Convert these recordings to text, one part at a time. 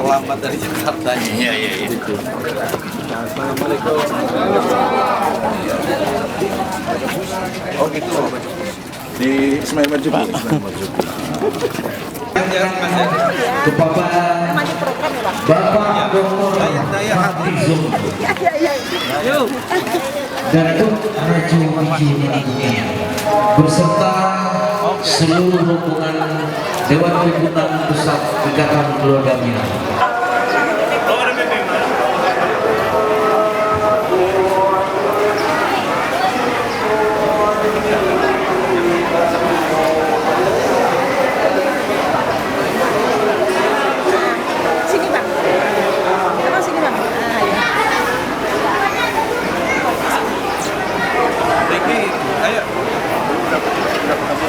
terlambat dari Jakarta. Iya. Assalamualaikum. Oh gitu. Di Ismail Marzuki. Kepada Bapak Dr. Hafizul Datuk Raja Wiji Manigunya beserta seluruh rombongan Dewan Pimpinan Pusat Ikatan Keluarga Minang.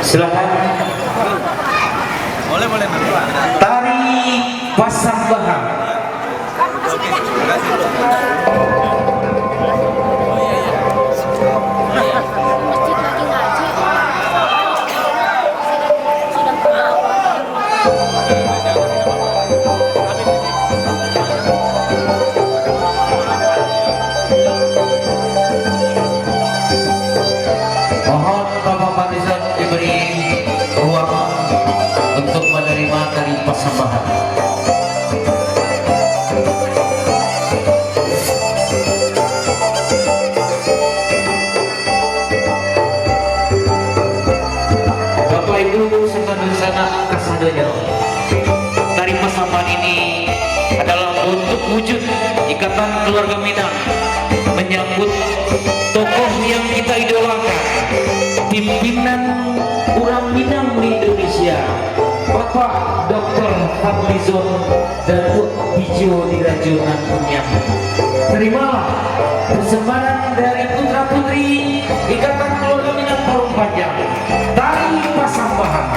Silakan. Boleh. Tari Pasambahan. Mohon Bapak Barisan diberi ruang untuk menerima tari Pasambahan. Bapak Ibu sekalian sana kasadanya, tari Pasambahan ini adalah bentuk wujud Ikatan Keluarga Minang menyambut tokoh yang kita idolakan, pimpinan orang Minang di Indonesia, Bapak Dr. Fadlizon Datuk Bijo di Rajonan Kunyang. Terimalah persembahan dari putra putri Ikatan Keluarga Minang Parung Panjang, tari Pasambahan.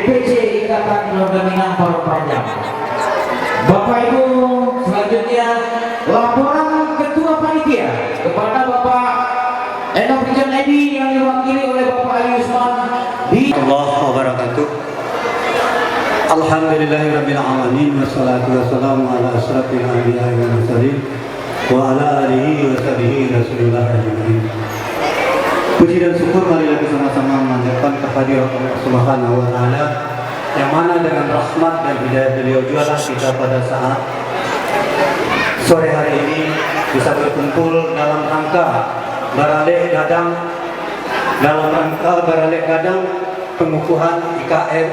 DPC Ikatan Keluarga Minang Parung Panjang. Bapak Ibu, selanjutnya laporan Ketua Panitia kepada Bapak Eno Prijan Edi yang diwakili oleh Bapak Ali Usman di Allah wabarakatuh. Alhamdulillahirabbil alamin wassalatu wassalamu ala asyrafil anbiya'i wal mursalin wa ala alihi wa sahbihi rasulillah ajmain. Puji dan syukur marilah kita sama-sama memanjatkan kehadirat Allah Subhanahu wa taala yang mana dengan rahmat dan hidayah beliau jualah kita pada saat sore hari ini bisa berkumpul dalam rangka baralek gadang pengukuhan IKM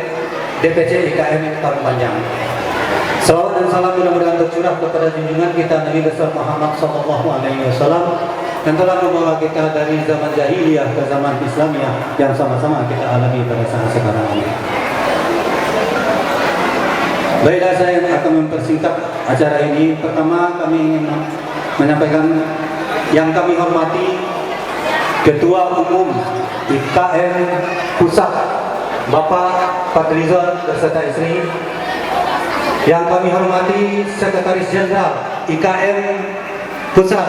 DPC IKM Parung Panjang. Salawat dan salam mudah-mudahan tercurah kepada junjungan kita Nabi besar Muhammad SAW yang telah membawa kita dari zaman jahiliyah ke zaman Islamiyah yang sama-sama kita alami pada saat sekarang ini. Baiklah, saya akan mempersingkat acara ini. Pertama, kami ingin menyampaikan yang kami hormati Ketua Umum IKM Pusat Bapak Fadlizon beserta istri. Yang kami hormati Sekretaris Jenderal IKM Pusat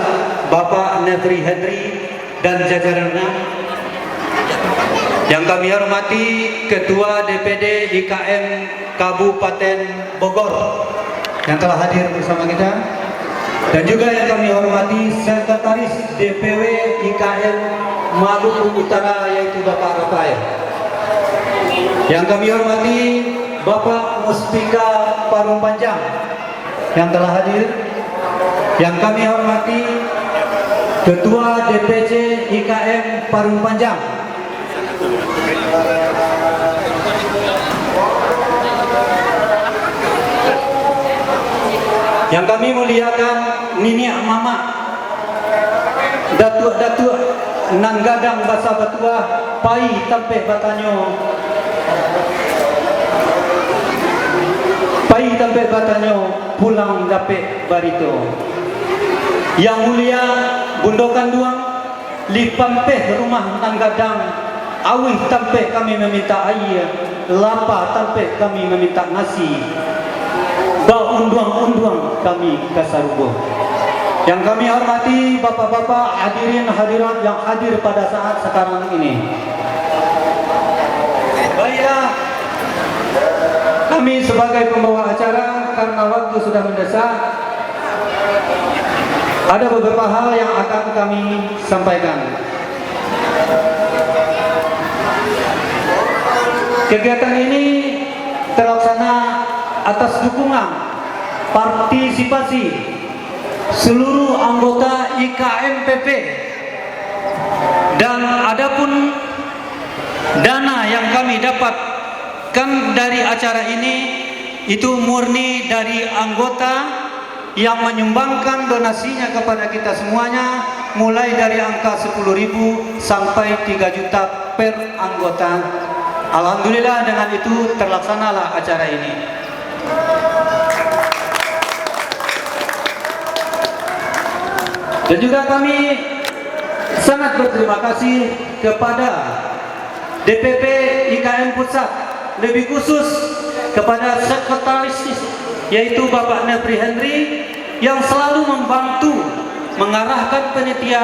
Bapak Nefri Henry dan jajarannya. Yang kami hormati Ketua DPD IKM Kabupaten Bogor yang telah hadir bersama kita. Dan juga yang kami hormati Sekretaris DPW IKM Maluku Utara yaitu Bapak Rafael. Yang kami hormati Bapak Muspika Parung Panjang yang telah hadir. Yang kami hormati Ketua DPC IKM Parung Panjang. Yang kami muliakan Nini Mama, Datuk-datuk Nan Gadang Basa Batua, Pai Tampeh Batanyo, Pai Tampeh Batanyo, Pulang Dapet Barito. Yang mulia Bundokan Duang, Lipampeh Rumah Nan Gadang, Awih Tampeh kami meminta air, Lapa Tampeh kami meminta nasi, Ba unduang-unduang kami kasarubo. Yang kami hormati bapak-bapak hadirin hadirat yang hadir pada saat sekarang ini. Baiklah, kami sebagai pembawa acara karena waktu sudah mendesak, ada beberapa hal yang akan kami sampaikan. Kegiatan ini terlaksana atas dukungan partisipasi seluruh anggota IKMPP, dan adapun dana yang kami dapatkan dari acara ini itu murni dari anggota yang menyumbangkan donasinya kepada kita semuanya, mulai dari angka 10.000 sampai 3 juta per anggota. Alhamdulillah dengan itu terlaksanalah acara ini. Dan juga kami sangat berterima kasih kepada DPP IKM Pusat, lebih khusus kepada Sekretaris yaitu Bapak Nefri Henry yang selalu membantu mengarahkan panitia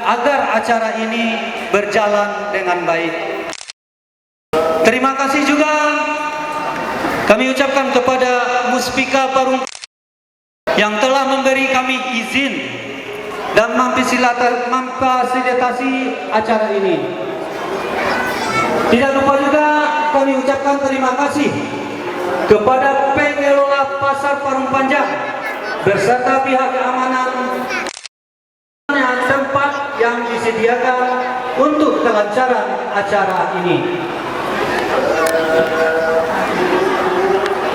agar acara ini berjalan dengan baik. Terima kasih juga kami ucapkan kepada Muspika Parung yang telah memberi kami izin dan memfasilitasi acara ini. Tidak lupa juga kami ucapkan terima kasih kepada pengelola Pasar Parung Panjang beserta pihak keamanan tempat yang disediakan untuk kelancaran acara ini.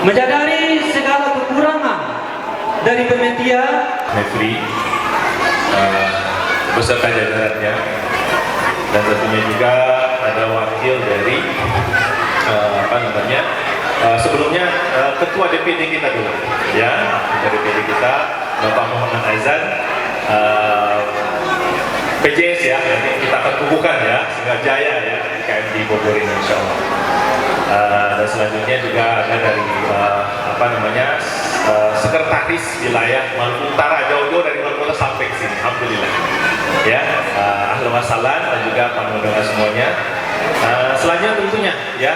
Menyadari segala kekurangan dari panitia Nefri beserta jajarannya, dan tentunya juga ada wakil dari sebelumnya ketua DPD kita dulu, ya, ketua DPD kita Bapak Muhammad Aizan, PJS ya, nanti kita akan kukuhkan ya, Singgah Jaya ya, IKM di Bogor ini insya Allah. Dan selanjutnya juga ada dari sekretaris wilayah Maluku Utara, jauh-jauh dari Maluku Utara sampai ke sini, alhamdulillah. Ya, ahli masalah dan juga tamu undangan semuanya. Selanjutnya tentunya ya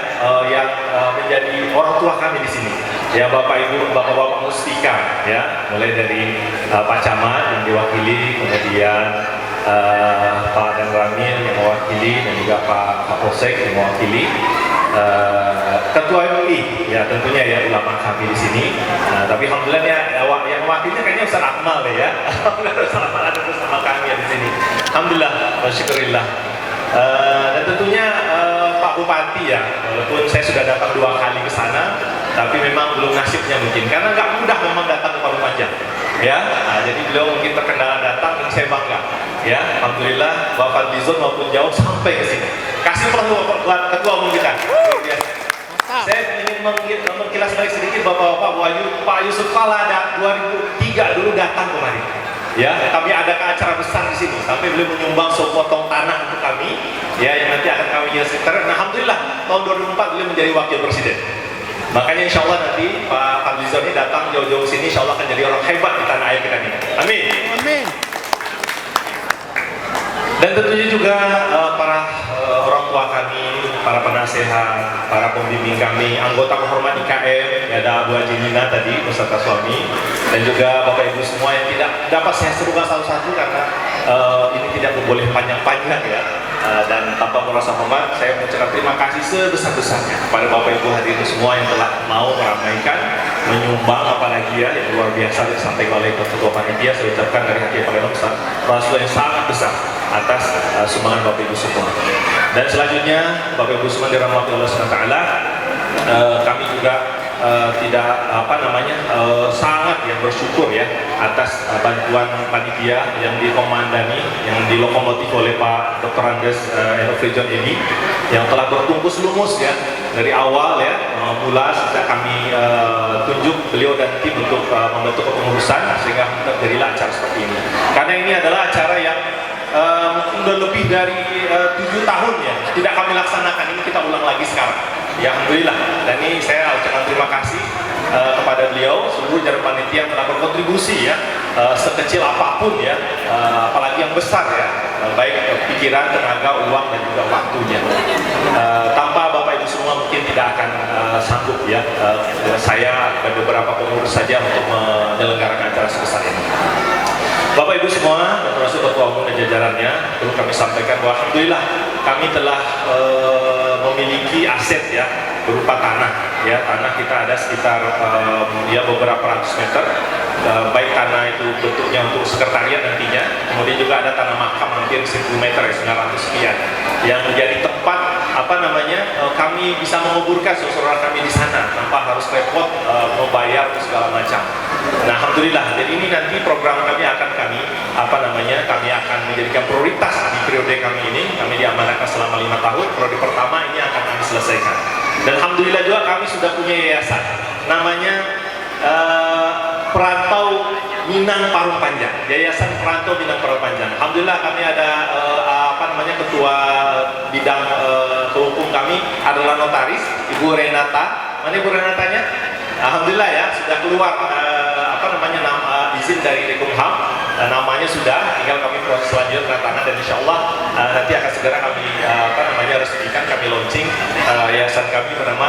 yang menjadi orang tua kami di sini, ya Bapak Ibu, Bapak-bapak Mustika, ya mulai dari Pak Camat yang diwakili, kemudian Pak Dan Ramil yang mewakili, dan juga Pak Kapolsek yang mewakili. Ketua MUI, ya tentunya ya ulama kami di sini. Tapi alhamdulillah ya yang mewakilnya kayaknya Ustaz Akmal deh ya. Alhamdulillah Ustaz Akmal ada bersama kami ya di sini. Alhamdulillah, masyukurillah. Dan tentunya Pak Bupati ya, walaupun saya sudah datang 2 kali ke sana, tapi memang belum nasibnya mungkin, karena nggak mudah memang datang ke Parung Panjang. Ya, jadi beliau mungkin terkendala datang, dan saya bangga. Ya, alhamdulillah Bapak Fadlizon maupun jauh sampai ke sini. Kasih peluang buat ketua umum kita. Saya ingin mengkilas balik sedikit Bapak-bapak, Pak Yusuf Kala 2003 dulu datang kemarin. Ya, kami ada acara besar di sini, sampai beliau menyumbang sepotong tanah untuk kami, ya yang nanti akan kami sekitar. Nah, alhamdulillah tahun 2004 beliau menjadi wakil presiden. Makanya insya Allah nanti Pak Fadlizon ini datang jauh-jauh ke sini, insya Allah akan jadi orang hebat di tanah air kita ini. Amin. Amin. Dan tentunya juga para orang tua kami, para penasehat, para pembimbing kami, anggota kehormat IKM, ya, ada Bu Haji Nina tadi beserta suami, dan juga Bapak Ibu semua yang tidak dapat saya serukan satu-satu karena ini tidak boleh panjang-panjang ya. Dan tanpa merasa hormat, saya mengucapkan terima kasih sebesar-besarnya kepada Bapak Ibu hadirin semua yang telah mau meramaikan, menyumbang, apalagi ya yang luar biasa disampaikan oleh Ketua Panitia. Saya ucapkan dari hati yang paling besar rasa yang sangat besar atas sumbangan Bapak Ibu semua. Dan selanjutnya Bapak Ibu semua dirahmati Allah SWT, kami juga tidak sangat ya bersyukur ya atas bantuan panitia yang dikomandani, yang dilokomotif oleh Pak Dr. Andes Enofrijon Edi, yang telah bertungkus lumus ya dari awal ya mula sejak kami tunjuk beliau dan tim untuk membentuk kepengurusan, sehingga terjadilah acara seperti ini. Karena ini adalah acara yang mungkin udah lebih dari 7 tahun ya tidak kami laksanakan, ini kita ulang lagi sekarang. Ya alhamdulillah, dan ini saya ucapkan terima kasih kepada beliau, seluruh jajaran panitia yang telah berkontribusi ya, sekecil apapun ya, apalagi yang besar ya, baik pikiran, tenaga, uang, dan juga waktunya. Tanpa Bapak Ibu semua mungkin tidak akan sanggup ya, saya dan beberapa pengurus saja untuk menyelenggarakan acara sebesar ini. Bapak Ibu semua, termasuk Ketua Umum dan jajarannya, perlu kami sampaikan bahwa alhamdulillah kami telah memiliki aset ya berupa tanah. Ya, tanah kita ada sekitar ya beberapa ratus meter, baik tanah itu bentuknya untuk sekretariat nantinya, kemudian juga ada tanah makam hampir 1000 meter ya, 900 sekian, yang menjadi tempat kami bisa menguburkan saudara kami di sana tanpa harus repot membayar segala macam. Nah, alhamdulillah. Jadi ini nanti program kami akan kami akan menjadikan prioritas di periode kami ini. Kami diamanahkan selama 5 tahun. Periode pertama ini akan kami selesaikan. Dan alhamdulillah juga kami sudah punya yayasan, namanya Perantau Minang Parung Panjang, Yayasan Perantau Minang Parung Panjang. Alhamdulillah kami ada ketua bidang kehukum kami adalah notaris Ibu Renata. Mana Ibu Renatanya? Alhamdulillah ya sudah keluar izin dari Rekumham, namanya sudah, tinggal kami proses selanjutnya tanda tangan, dan insya Allah nanti akan segera kami resmikan, kami launching yayasan kami bernama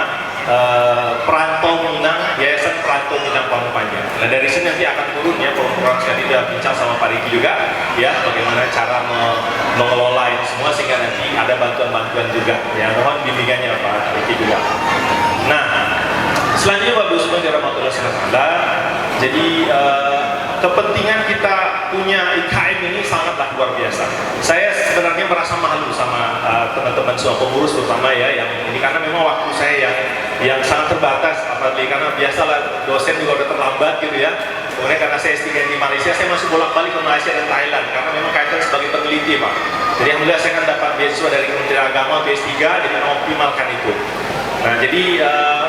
Perantau Minang, Yayasan Perantau Minang Parung Panjang. Nah, dari sini nanti akan turun ya program sekali dia bincang sama Pak Riki juga ya bagaimana cara mengelola ini semua, sehingga nanti ada bantuan-bantuan juga ya, mohon bimbingannya Pak Riki juga. Nah, selanjutnya Bapak Ibu semua dirahmati Allah, jadi kepentingan kita punya IKM ini sangatlah luar biasa. Saya sebenarnya merasa malu sama teman-teman semua pengurus terutama ya yang ini, karena memang waktu saya yang sangat terbatas, apalagi karena biasalah dosen juga udah terlambat gitu ya. Kemudian karena saya S3 di Malaysia, saya masih bolak-balik ke Malaysia dan Thailand karena memang kaitan sebagai peneliti Pak. Jadi alhamdulillah saya kan dapat beasiswa dari Kementerian Agama untuk S3, jadi mengoptimalkan itu. Nah, jadi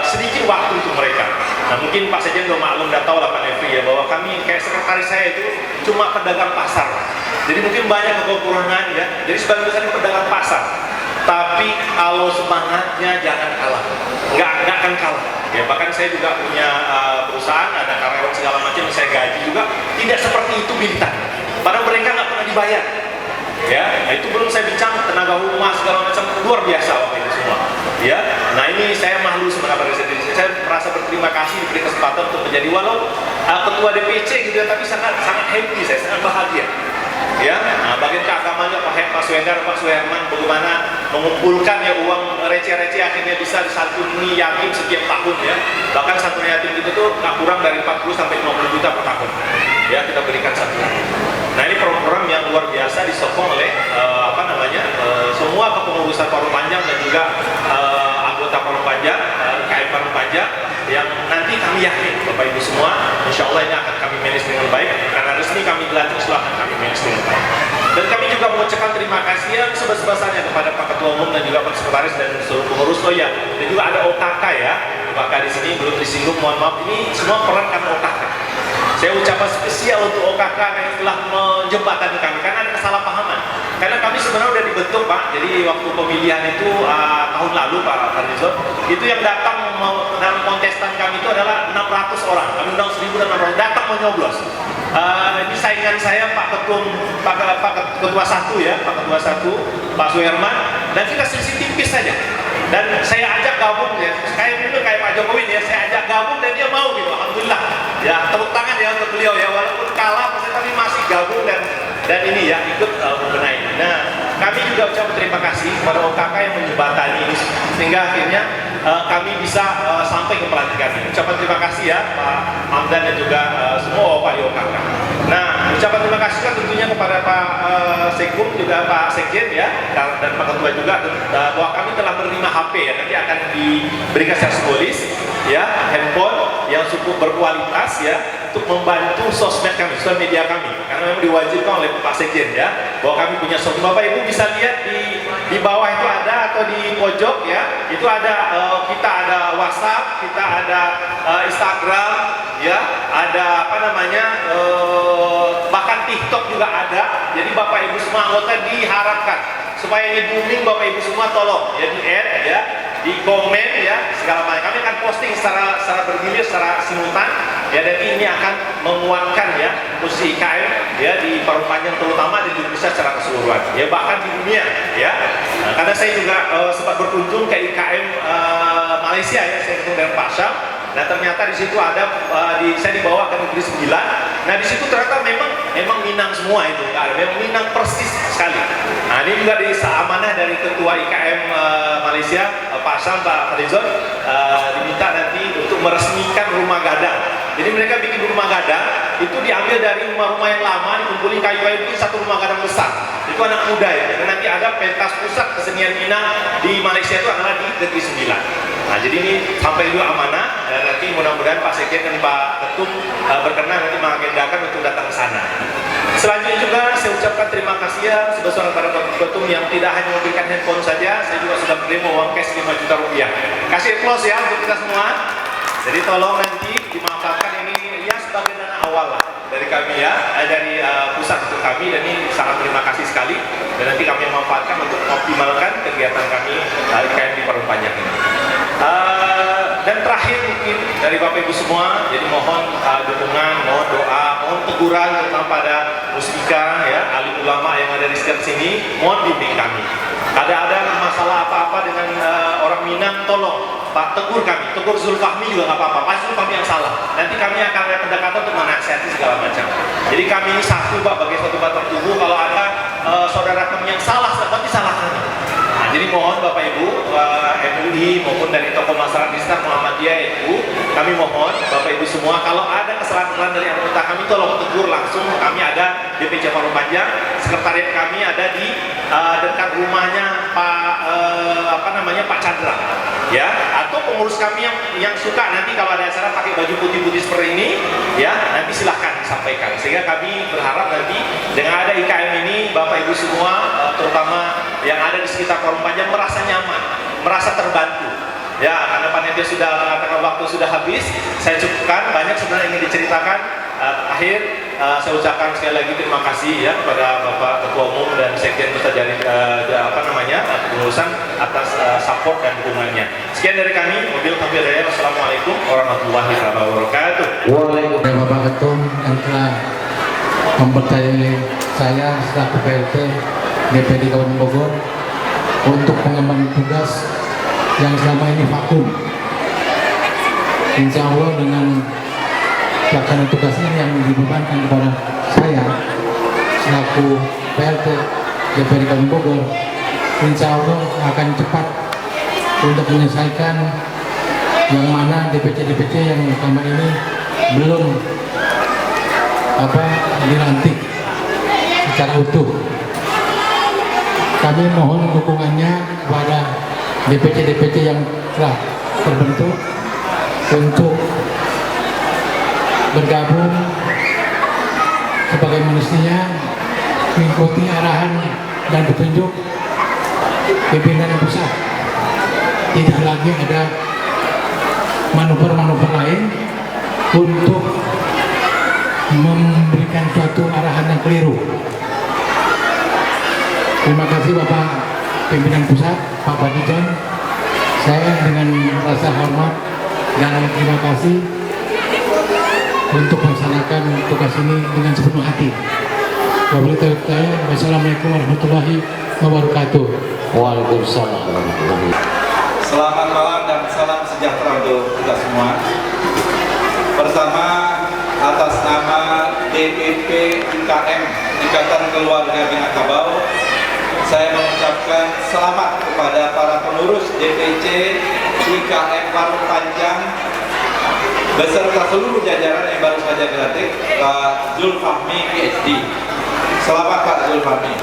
sedikit waktu untuk mereka. Nah, mungkin Pak Sekjen udah maklum, udah tahu lah Pak Nefri ya, bahwa kami kayak sekretaris saya itu cuma pedagang pasar. Jadi mungkin banyak kekurangan ya. Jadi sebagian besar pedagang pasar. tapi kalau semangatnya jangan kalah, nggak akan kalah. Ya, bahkan saya juga punya perusahaan, ada karyawan segala macam, saya gaji juga tidak seperti itu bintang. Padahal mereka nggak pernah dibayar. Ya, nah itu belum saya bincang tenaga rumah segala macam, luar biasa waktu itu semua. Ya, nah ini saya malu sebenarnya pada diri saya merasa berterima kasih diberi kesempatan untuk menjadi walau ketua DPC gitu ya, tapi sangat happy, saya sangat bahagia. Ya, nah bagian keagamannya Pak Suhendar, Pak Suherman, bagaimana mengumpulkan ya uang receh-receh akhirnya bisa disantuni yatim setiap tahun ya. Bahkan santunan yatim itu tuh nggak kurang dari 40 sampai 50 juta per tahun. Ya, kita berikan santunan. Nah ini program yang luar biasa disokong oleh semua kepengurusan Parung Panjang dan juga anggota Parung Panjang, IKM Parung Panjang, yang nanti kami yakin Bapak Ibu semua, insya Allah ini akan kami manage dengan baik, karena resmi kami dilantik setelah akan kami manage dengan baik. Dan kami juga mengucapkan terima kasih yang sebesar-besarnya kepada Pak Ketua Umum dan juga Pak Sekretaris dan seluruh pengurus ya. Dan juga ada OKK ya, OKK di sini belum disinggung, mohon maaf, ini semua peran karena OKK. Saya ucapkan spesial untuk OKK yang telah menjembatani kami, karena ada kesalahpahaman. Karena kami sebenarnya sudah dibentuk Pak, jadi waktu pemilihan itu tahun lalu Pak Farizon, itu yang datang dalam kontestan kami itu adalah 600 orang, kami undang 1.600 datang menyoblos. Ini saingan saya Pak Ketua 1 ya, Pak Ketua 1, Pak Suherman, dan kita selisih tipis saja. Dan saya ajak gabung ya, kayak Pak Jokowi ya, saya ajak gabung dan dia mau gitu, alhamdulillah. Ya, tepuk tangan ya untuk beliau ya, walaupun kalah tapi masih gabung dan ini ya ikut membenahi. Nah, kami juga ucap terima kasih kepada OKK yang menjembatani ini sehingga akhirnya kami bisa sampai ke pelantikan ini. Ucapan terima kasih ya Pak Hamdan dan juga semua Pak di OKK. Nah, ucapan terima kasih kan tentunya kepada Pak Sekum juga Pak Sekjen ya dan Pak Ketua juga bahwa kami telah menerima HP ya, nanti akan diberikan secara simbolis ya, handphone yang cukup berkualitas ya, untuk membantu sosmed kami, sosial media kami, karena memang diwajibkan oleh Pak Sekjen ya, bahwa kami punya sosmed. Bapak Ibu bisa lihat di bawah itu ada, atau di pojok ya, itu ada kita ada WhatsApp, kita ada Instagram ya, ada bahkan TikTok juga ada. Jadi Bapak Ibu semua anggota diharapkan supaya ini booming, Bapak Ibu semua tolong ya di-add ya, di komen ya, segala macam. Kami akan posting secara bergilir, secara simultan ya, dan ini akan menguatkan ya posisi IKM ya di Parung Panjang terutama di Indonesia secara keseluruhan ya, bahkan di dunia ya. Nah, karena saya juga sempat berkunjung ke IKM Malaysia ya, saya ketemu dengan Pak Syam. Nah ternyata di situ ada saya dibawa ke Negeri 9. Nah di situ ternyata memang Minang semua itu, memang Minang persis sekali. Nah ini juga amanah dari Ketua IKM Malaysia Pak Syam, Pak Farizon, diminta nanti untuk meresmikan rumah gadang. Jadi mereka bikin rumah gadang itu diambil dari rumah-rumah yang lama, dikumpulin kayu-kayu, bikin satu rumah gadang besar. Itu anak muda ya. Dan nanti ada pentas pusat kesenian Minang di Malaysia itu adalah di Negeri 9. Nah jadi ini sampai juga amanah, dan nanti mudah-mudahan Pak Sekjen dan Pak Ketum berkenan nanti mengagendakan untuk datang ke sana. Selanjutnya juga saya ucapkan terima kasih ya sebesar kepada Pak Ketum yang tidak hanya memberikan handphone saja, saya juga sudah menerima uang cash 5 juta rupiah. Kasih applause ya untuk kita semua. Jadi tolong nanti dimanfaatkan ini ya sebagai dana awal lah dari kami ya, dari pusat untuk kami, dan ini sangat terima kasih sekali, dan nanti kami manfaatkan untuk optimalkan kegiatan kami IKM di Parung Panjang ini. Dan terakhir mungkin dari Bapak Ibu semua, jadi mohon dukungan, mohon doa, mohon teguran terutama pada Musbika ya, alim ulama yang ada di sekitar sini, mohon bimbing kami. Ada masalah apa-apa dengan orang Minang, tolong Pak tegur kami, tegur Zulfahmi juga nggak apa-apa, Pak Zulfahmi yang salah. Nanti kami akan ada pendekatan untuk menasihati segala macam. Jadi kami ini satu Pak, bagai satu batok tubuh. Kalau ada saudara kami yang salah, berarti salah kami. Nah, jadi mohon Bapak Ibu, MUI maupun dari tokoh masyarakat Islam Muhammadiyah itu, kami mohon Bapak Ibu semua, kalau ada kesalahan-kesalahan dari anggota kami, tolong tegur langsung. Kami ada DPC Parung Panjang, sekretariat kami ada di dekat rumahnya Pak Chandra, ya, atau pengurus kami yang suka nanti kalau ada acara pakai baju putih-putih seperti ini, ya, nanti silahkan sampaikan. Sehingga kami berharap nanti dengan ada IKM ini, Bapak Ibu semua, terutama yang ada di sekitar Parung Panjang merasa nyaman, merasa terbantu. Ya, karena panitia sudah mengatakan waktu sudah habis, saya cukupkan. Banyak sebenarnya ingin diceritakan, akhir saya ucapkan sekali lagi terima kasih ya kepada Bapak Ketua Umum dan Sekjen Pusat Kepengurusan atas support dan dukungannya. Sekian dari kami, mobil tampil daya. Wassalamualaikum warahmatullahi wabarakatuh. Waalaikumsalam. Bapak Ketum yang telah mempercayai saya selaku PLT DPD Kabupaten Bogor untuk pengemban tugas yang selama ini vakum. Insya Allah dengan pelaksanaan tugas ini yang dibebankan kepada saya selaku PLT DPD Kabupaten Bogor, insya Allah akan cepat untuk menyelesaikan yang mana DPC yang selama ini belum dilantik secara utuh. Kami mohon dukungannya kepada DPC yang telah terbentuk untuk bergabung sebagai manusia mengikuti arahan dan petunjuk pimpinan pusat. Tidak lagi ada manuver-manuver lain untuk memberikan suatu arahan yang keliru. Terima kasih Bapak Pimpinan Pusat, Pak Badijan. Saya dengan rasa hormat dan terima kasih untuk melaksanakan tugas ini dengan sepenuh hati. Wassalamualaikum warahmatullahi wabarakatuh. Waalaikumsalam warahmatullahi wabarakatuh. Selamat malam dan salam sejahtera untuk kita semua. Pertama, atas nama DPP IKM Ikatan Keluarga Minangkabau, saya mengucapkan selamat kepada para pengurus DPC IKM Parung Panjang beserta seluruh jajaran yang baru saja dilantik, Pak Zulfahmi PhD. Selamat Pak Zulfahmi.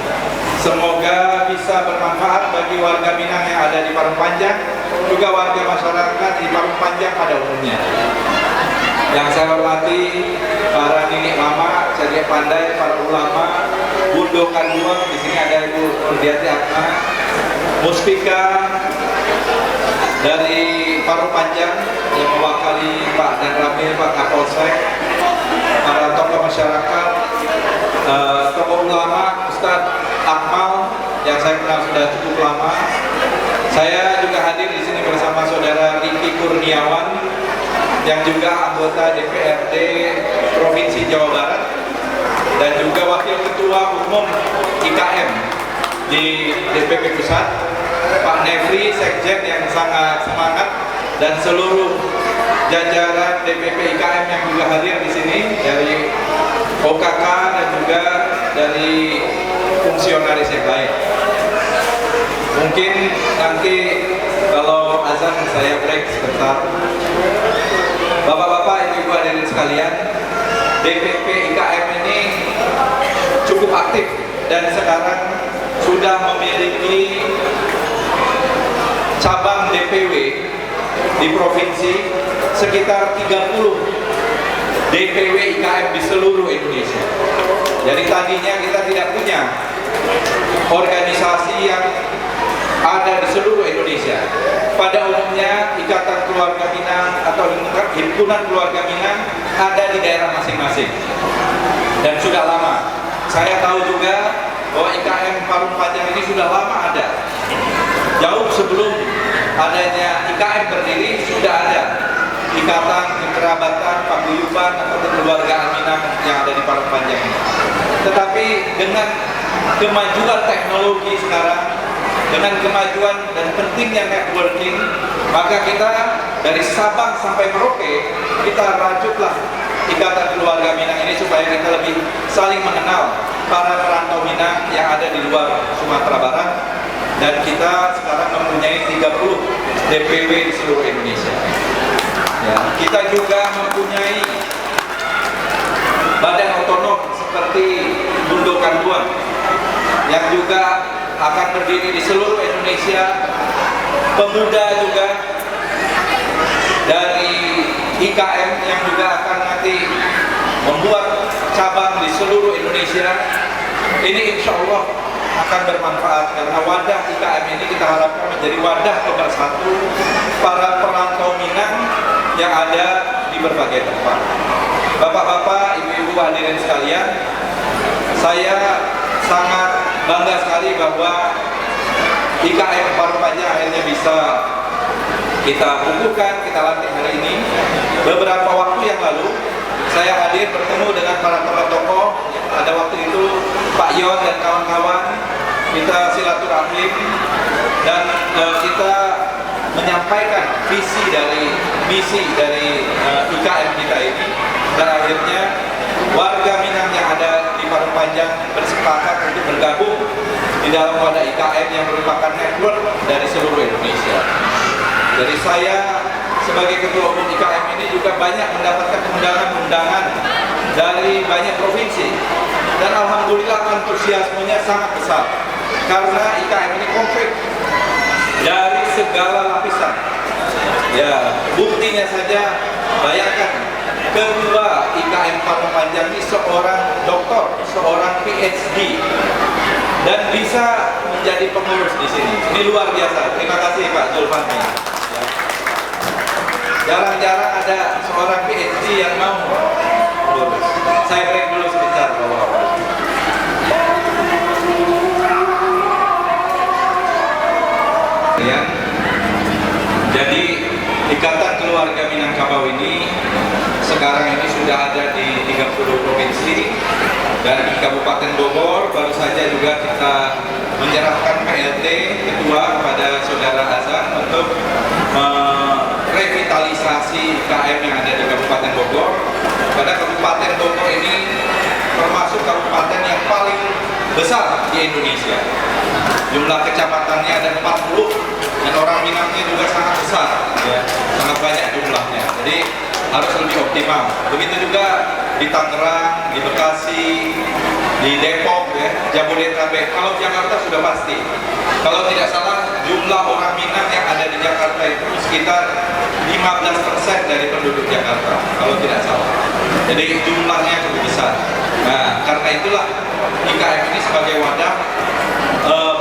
Semoga bisa bermanfaat bagi warga Minang yang ada di Parung Panjang, juga warga masyarakat di Parung Panjang pada umumnya. Yang saya hormati para nenek mama, ceria pandai, para ulama, Bundo Kanduang, di sini ada Ibu Nurdiati Akma, Muspika dari Parung Panjang yang mewakili Pak Dan Ramil, Pak Kapolsek, para tokoh masyarakat, tokoh ulama, Ustadz Akmal yang saya kenal sudah cukup lama. Saya juga hadir di sini bersama saudara Riki Kurniawan yang juga anggota DPRD Provinsi Jawa Barat dan juga Wakil Ketua Umum IKM di DPP Pusat, Pak Nefri, Sekjen yang sangat semangat, dan seluruh jajaran DPP IKM yang juga hadir di sini dari OKK dan juga dari fungsionaris yang lain. Mungkin nanti kalau azan saya break sebentar. Bapak-bapak, ibu-ibu hadirin sekalian, DPP IKM ini cukup aktif dan sekarang sudah memiliki cabang DPW di provinsi sekitar 30 DPW IKM di seluruh Indonesia. Jadi tadinya kita tidak punya organisasi yang ada di seluruh Indonesia. Pada umumnya Ikatan Keluarga Minang atau Himpunan Keluarga Minang ada di daerah masing-masing dan sudah lama. Saya tahu juga bahwa IKM Parung Panjang ini sudah lama ada. Jauh sebelum adanya IKM berdiri sudah ada ikatan kekerabatan, paguyuban atau kekeluargaan Minang yang ada di Parung Panjang ini. Tetapi dengan kemajuan teknologi sekarang, dengan kemajuan dan pentingnya networking, maka kita dari Sabang sampai Merauke kita rajutlah Ikatan Keluarga Minang ini supaya kita lebih saling mengenal para perantau Minang yang ada di luar Sumatera Barat, dan kita sekarang mempunyai 30 DPW di seluruh Indonesia. Ya, kita juga mempunyai badan otonom seperti Bundo Kanduang yang juga akan berdiri di seluruh Indonesia. Pemuda juga dari IKM yang juga akan nanti membuat cabang di seluruh Indonesia. Ini insya Allah akan bermanfaat karena wadah IKM ini kita harapkan menjadi wadah pemersatu para perantau Minang yang ada di berbagai tempat. Bapak-bapak, ibu Ibu hadirin sekalian, saya sangat bangga sekali bahwa IKM Pareppanjang akhirnya bisa kita kukuhkan, kita lantik hari ini. Beberapa waktu yang lalu saya hadir bertemu dengan para tokoh-tokoh. Pada waktu itu Pak Yon dan kawan-kawan, kita silaturahim dan kita menyampaikan visi dari misi dari IKM kita ini. Dan akhirnya warga Minang yang ada di Pareppanjang bersepakat untuk bergabung di dalam wadah IKM yang merupakan network dari seluruh Indonesia. Jadi saya sebagai ketua umum IKM ini juga banyak mendapatkan undangan-undangan dari banyak provinsi, dan alhamdulillah antusiasmenya sangat besar karena IKM ini konkret dari segala lapisan. Ya, buktinya saja, bayangkan ketua IKM Pareppanjang ini seorang doktor, seorang PhD, dan bisa menjadi pengurus di sini. Ini luar biasa. Terima kasih Pak Zulfani. Ya. Jarang-jarang ada seorang PhD yang mau lulus. Saya break dulu sebentar, Bapak. Ya. Jadi Ikatan Keluarga Minangkabau ini sekarang ini sudah ada di 30 provinsi, dan di Kabupaten Bogor baru saja juga kita menyerahkan PLT ketua kepada Saudara Azan untuk merevitalisasi IKM yang ada di Kabupaten Bogor. Karena Kabupaten Bogor ini termasuk kabupaten yang paling besar di Indonesia. Jumlah kecamatannya ada 40, dan orang Minangnya juga sangat besar, ya, sangat banyak jumlahnya. Jadi harus lebih optimal. Begitu juga di Tangerang, di Bekasi, di Depok, ya, Jabodetabek. Kalau Jakarta sudah pasti. Kalau tidak salah, jumlah orang Minang yang ada di Jakarta itu sekitar 15% dari penduduk Jakarta, kalau tidak salah. Jadi jumlahnya cukup besar. Nah, karena itulah IKM ini sebagai wadah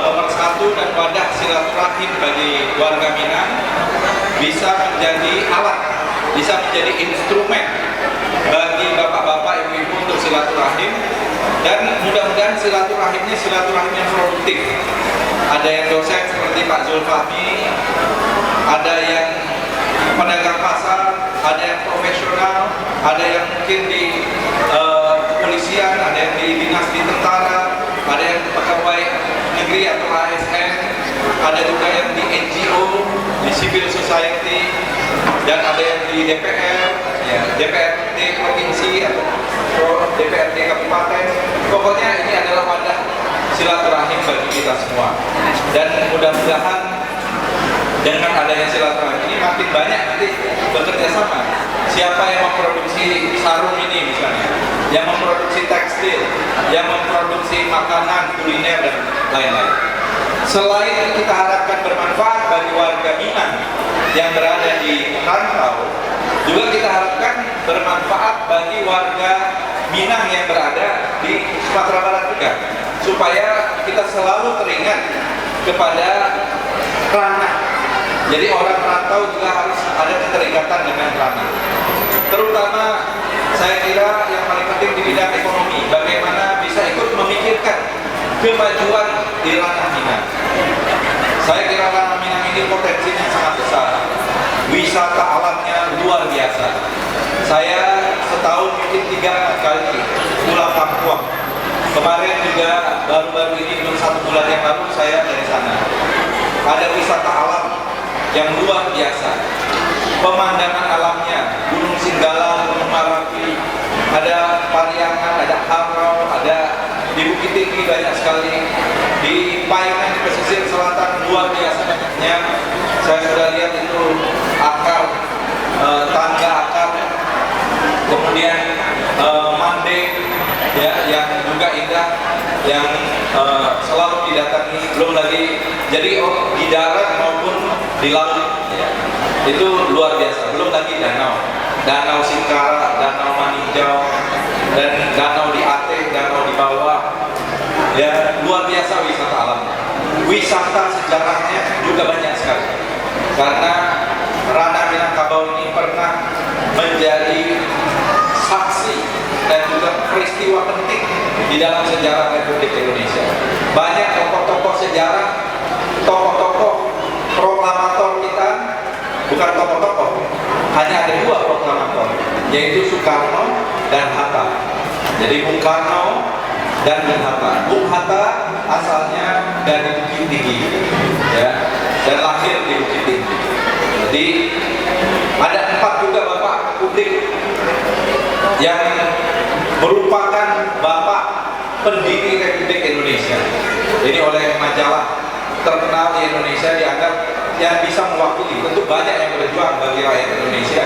pemersatu dan wadah silaturahim bagi warga Minang, bisa menjadi alat, bisa menjadi instrumen bagi bapak-bapak, ibu-ibu untuk silaturahim. Dan mudah-mudahan silaturahimnya silaturahim yang produktif. Ada yang dosen seperti Pak Zulfahmi, ada yang pedagang pasar, ada yang profesional, ada yang mungkin di kepolisian, ada yang di dinas di tentara, ada yang pegawai negeri atau ASN, ada juga yang di NGO, di civil society, dan ada yang di DPR, ya, DPRD provinsi atau DPRD kabupaten. Pokoknya ini adalah wadah silaturahim bagi kita semua. Dan mudah-mudahan dengan adanya silaturahim ini makin banyak nanti bekerja sama. Siapa yang memproduksi sarung ini misalnya, yang memproduksi tekstil, yang memproduksi makanan, kuliner, dan lain-lain. Selain kita harapkan bermanfaat bagi warga Minang yang berada di rantau, juga kita harapkan bermanfaat bagi warga Minang yang berada di Sumatera Barat juga, supaya kita selalu teringat kepada ranah. Jadi orang rantau juga harus ada keterikatan dengan ranah. Terutama saya kira yang paling penting di bidang ekonomi, bagaimana bisa ikut memikirkan kemajuan di ranah Minang. Saya kira ranah Minang ini potensinya sangat besar. Wisata alamnya luar biasa. Saya setahun mungkin 3 kali pulang kampung. Kemarin juga baru-baru ini, belum 1 bulan yang lalu saya dari sana. Ada wisata alam yang luar biasa. Pemandangan alamnya, Gunung Singgalang, Gunung Marapi, ada Pariangan, ada Harau, ada di Bukit Tinggi banyak sekali. Di Paikan, di pesisir selatan luar biasa banyaknya. Saya sudah lihat itu akar, tangga akar, kemudian Mande, ya, yang juga indah, yang selalu didatangi. Belum lagi, jadi di darat maupun di laut, ya, itu luar biasa. Belum lagi danau Singkara, danau Maninjau, dan danau di Aceh, danau di bawah, ya, luar biasa wisata alamnya. Wisata sejarahnya juga banyak sekali, karena ranah Minangkabau ini pernah menjadi saksi dan juga di dalam sejarah Republik Indonesia. Banyak tokoh-tokoh sejarah, tokoh-tokoh proklamator kita, bukan tokoh-tokoh, hanya ada dua proklamator, yaitu Soekarno dan Hatta. Jadi Bung Karno dan Bung Hatta. Bung Hatta asalnya dari Bukit Tinggi, ya, dan lahir di Bukit Tinggi. Jadi ada 4 juga bapak publik yang merupakan bapak pendiri Republik Indonesia. Jadi oleh majalah terkenal di Indonesia dianggap yang bisa mewakili. Tentu banyak yang berjuang bagi rakyat Indonesia,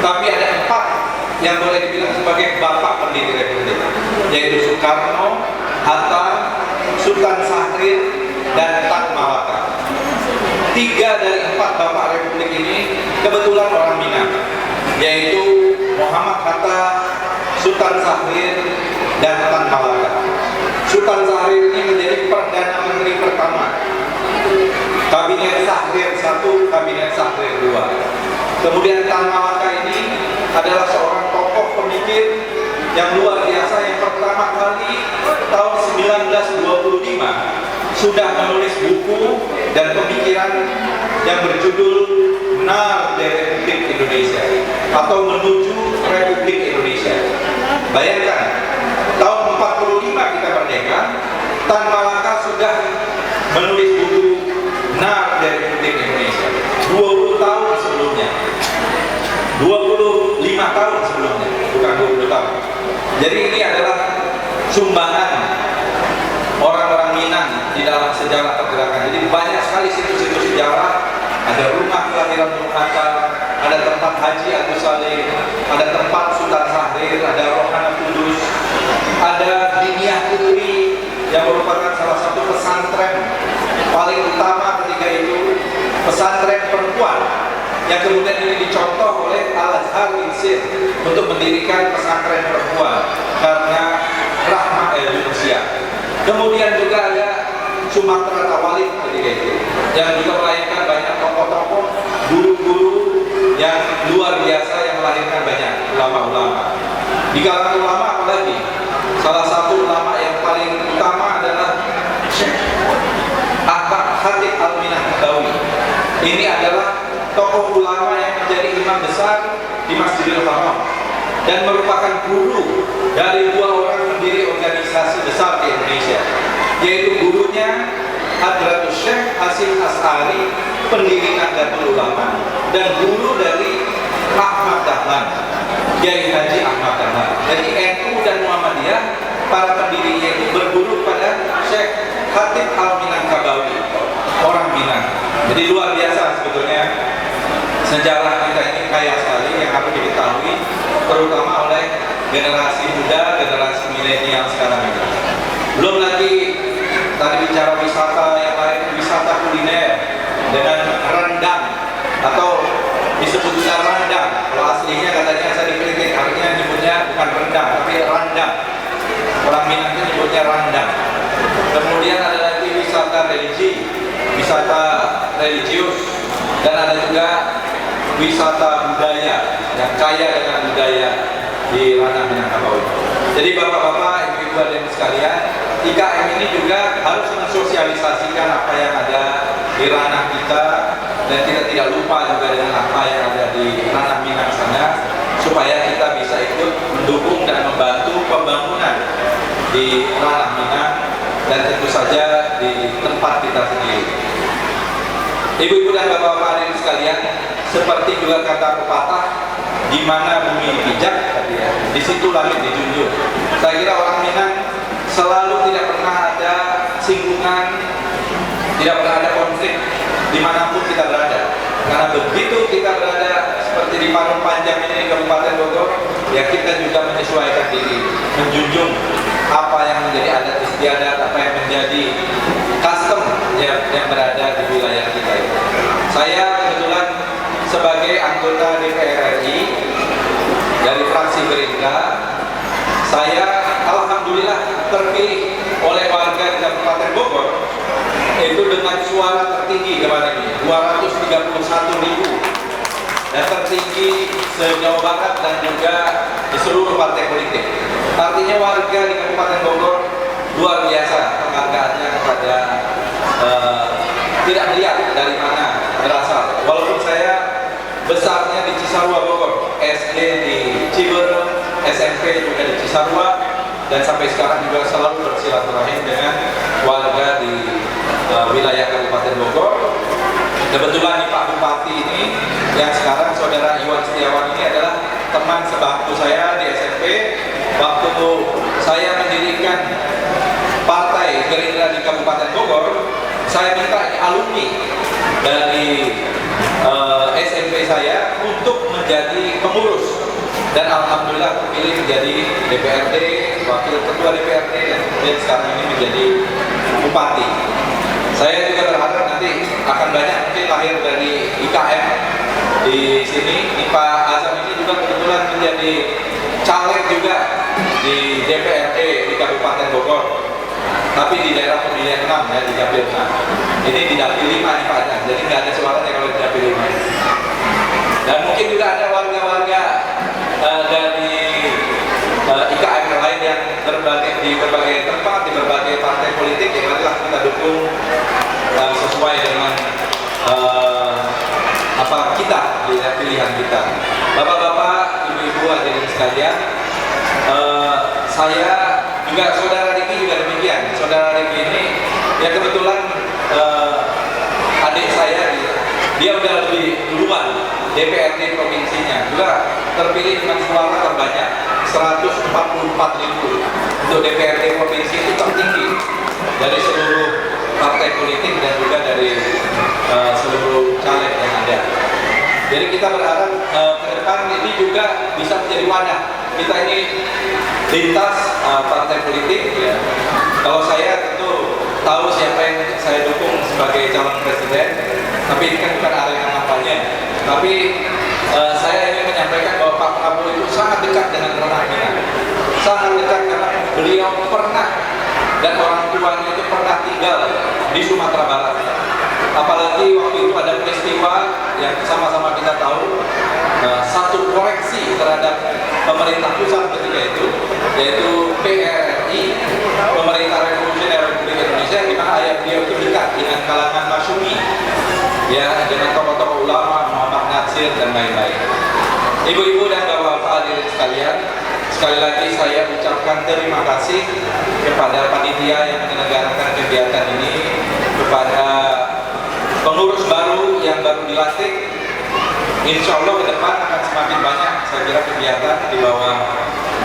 tapi ada 4 yang boleh dibilang sebagai bapak pendiri Republik, yaitu Soekarno, Hatta, Sultan Syahrir, dan Tan Malaka. 3 dari 4 bapak Republik ini kebetulan orang Minang, yaitu Muhammad Hatta, Sultan Syahrir, dan Tan Malaka. Sultan Syahrir ini menjadi Perdana Menteri pertama Kabinet Syahrir 1, Kabinet Syahrir 2. Kemudian Tan Malaka ini adalah seorang tokoh pemikir yang luar biasa yang pertama kali tahun 1925 sudah menulis buku dan pemikiran yang berjudul Benar dari Republik Indonesia atau Menuju Republik Indonesia. Bayangkan, tahun 45 kita merdeka, Tan Malaka sudah menulis buku Benar dari Republik Indonesia 20 tahun sebelumnya, 25 tahun sebelumnya, bukan 20 tahun. Jadi ini adalah sumbangan orang-orang Minang di dalam sejarah pergerakan. Jadi banyak sekali situs-situs sejarah. Ada rumah kelahiran Bung Hatta, ada tempat Haji Agus Salim, ada tempat Sultan Syahrir, ada Rohana Kudus, ada Diniyah Putri yang merupakan salah satu pesantren paling utama ketika itu, pesantren perempuan yang kemudian ini dicontoh oleh Al-Azhar Indonesia untuk mendirikan pesantren perempuan karena Rahma Indonesia. Kemudian juga ada Sumatera Tawalib ketika itu yang juga melahirkan banyak tokoh-tokoh, guru-guru yang luar biasa yang melahirkan banyak ulama-ulama. Di kalangan ulama apalagi, salah satu ulama yang paling utama adalah Syekh Ahmad Khatib Al-Minangkawi. Ini adalah tokoh ulama yang menjadi imam besar di Masjidil Haram dan merupakan guru dari 2 orang pendiri organisasi besar di Indonesia, yaitu gurunya Hadratus Syekh Hasim As'ari, pendiri Nahdlatul Ulama, dan guru dari Ahmad Dahlan, Kiai Haji Ahmad Dahlan. Jadi NU dan Muhammadiyah, para pendirinya itu berguru pada Syekh Khatib Al-Minangkawi, orang Minang. Jadi luar biasa sebetulnya sejarah kita ini, kaya sekali yang harus diketahui, terutama oleh generasi muda, generasi milenial sekarang ini. Belum lagi tadi bicara wisata yang lain, wisata kuliner dengan rendang atau disebut juga randang. Kalau aslinya katanya saya dikritik, artinya nyebutnya bukan rendang tapi randang. Orang Minang itu nyebutnya randang. Kemudian ada lagi wisata religi, wisata religius, dan ada juga wisata budaya yang kaya dengan budaya di ranah Minangkabau. Jadi bapak-bapak, ibu-ibu hadirin sekalian, IKM ini juga harus mensosialisasikan apa yang ada di ranah kita, dan kita tidak lupa juga dengan apa yang ada di ranah Minang sana, supaya kita bisa ikut mendukung dan membantu pembangunan di ranah Minang dan tentu saja di tempat kita sendiri. Ibu-ibu dan bapak-bapak hadirin sekalian, seperti juga kata pepatah, di mana bumi dipijak, di situ langit dijunjung. Saya kira orang Minang selalu tidak pernah ada singgungan, tidak pernah ada konflik dimanapun kita berada. Karena begitu kita berada seperti di Parung Panjang ini di Kabupaten Bogor, ya kita juga menyesuaikan diri, menjunjung apa yang menjadi adat istiadat, apa yang menjadi custom yang berada di wilayah kita itu. Saya kebetulan sebagai anggota DPR RI dari fraksi Gerindra, saya alhamdulillah terpilih oleh warga di Kabupaten Bogor itu dengan suara tertinggi kemarin ini, 231.000 dan tertinggi se-Jawa Barat dan juga di seluruh partai politik. Artinya warga di Kabupaten Bogor luar biasa penghargaannya kepada tidak melihat dari mana berasal. Walaupun saya besarnya di Cisarua Bogor, SD di Ciberem, SMP juga di Cisarua, dan sampai sekarang juga selalu bersilaturahim dengan warga di wilayah Kabupaten Bogor. Kebetulan nih Pak Bupati ini yang sekarang Saudara Iwan Setiawan ini adalah teman sebangku saya di SMP waktu saya mendirikan partai Gerindra di Kabupaten Bogor. Saya minta alumni dari SMP saya untuk menjadi pengurus, dan alhamdulillah terpilih menjadi DPRD, wakil ketua DPRD, dan kemudian sekarang ini menjadi bupati. Saya juga berharap nanti akan banyak mungkin lahir dari IKM di sini. Pak Azam ini juga kebetulan menjadi caleg juga di DPRD di Kabupaten Bogor, tapi di daerah pemilihan 6 ya, di dapil 6. Ini di dapil 5 nih Pak Azam, jadi nggak ada suaranya kalau di dapil 5. Dan mungkin juga ada warga-warga dari IKM yang lain yang di berbagai tempat, di berbagai partai politik, yang marilah kita dukung sesuai dengan kita, pilihan kita. Bapak-bapak, ibu-ibu, hadirin sekalian, saya juga saudara Riki juga demikian. Saudara Riki ini ya kebetulan adik saya, dia udah lebih duluan DPRD provinsinya, juga terpilih dengan suara terbanyak 144.000 untuk DPRD provinsi, itu tertinggi dari seluruh partai politik dan juga dari seluruh caleg yang ada. Jadi kita berharap ke depan ini juga bisa menjadi wadah. Kita ini lintas partai politik ya. Kalau saya tentu tahu siapa yang saya dukung sebagai calon presiden, tapi ini kan bukan arena kampanye. Tapi saya ingin menyampaikan bahwa Pak Prabowo itu sangat dekat dengan orang Minang, sangat dekat karena beliau pernah dan orang tuanya itu pernah tinggal di Sumatera Barat. Apalagi waktu itu ada peristiwa yang sama-sama kita tahu, satu koreksi terhadap pemerintah pusat ketika itu, yaitu PRRI, Pemerintah Revolusioner Republik Indonesia, di mana ayah beliau itu dekat dengan kalangan Masyumi, ya, dengan tokoh-tokoh ulama, Muhammad Natsir dan lain-lain. Ibu-ibu dan bapak-bapak hadirin sekalian, sekali lagi saya ucapkan terima kasih kepada panitia yang menyelenggarakan kegiatan ini, kepada pengurus baru yang baru dilantik. Insya Allah ke depan akan semakin banyak saya kira kegiatan di bawah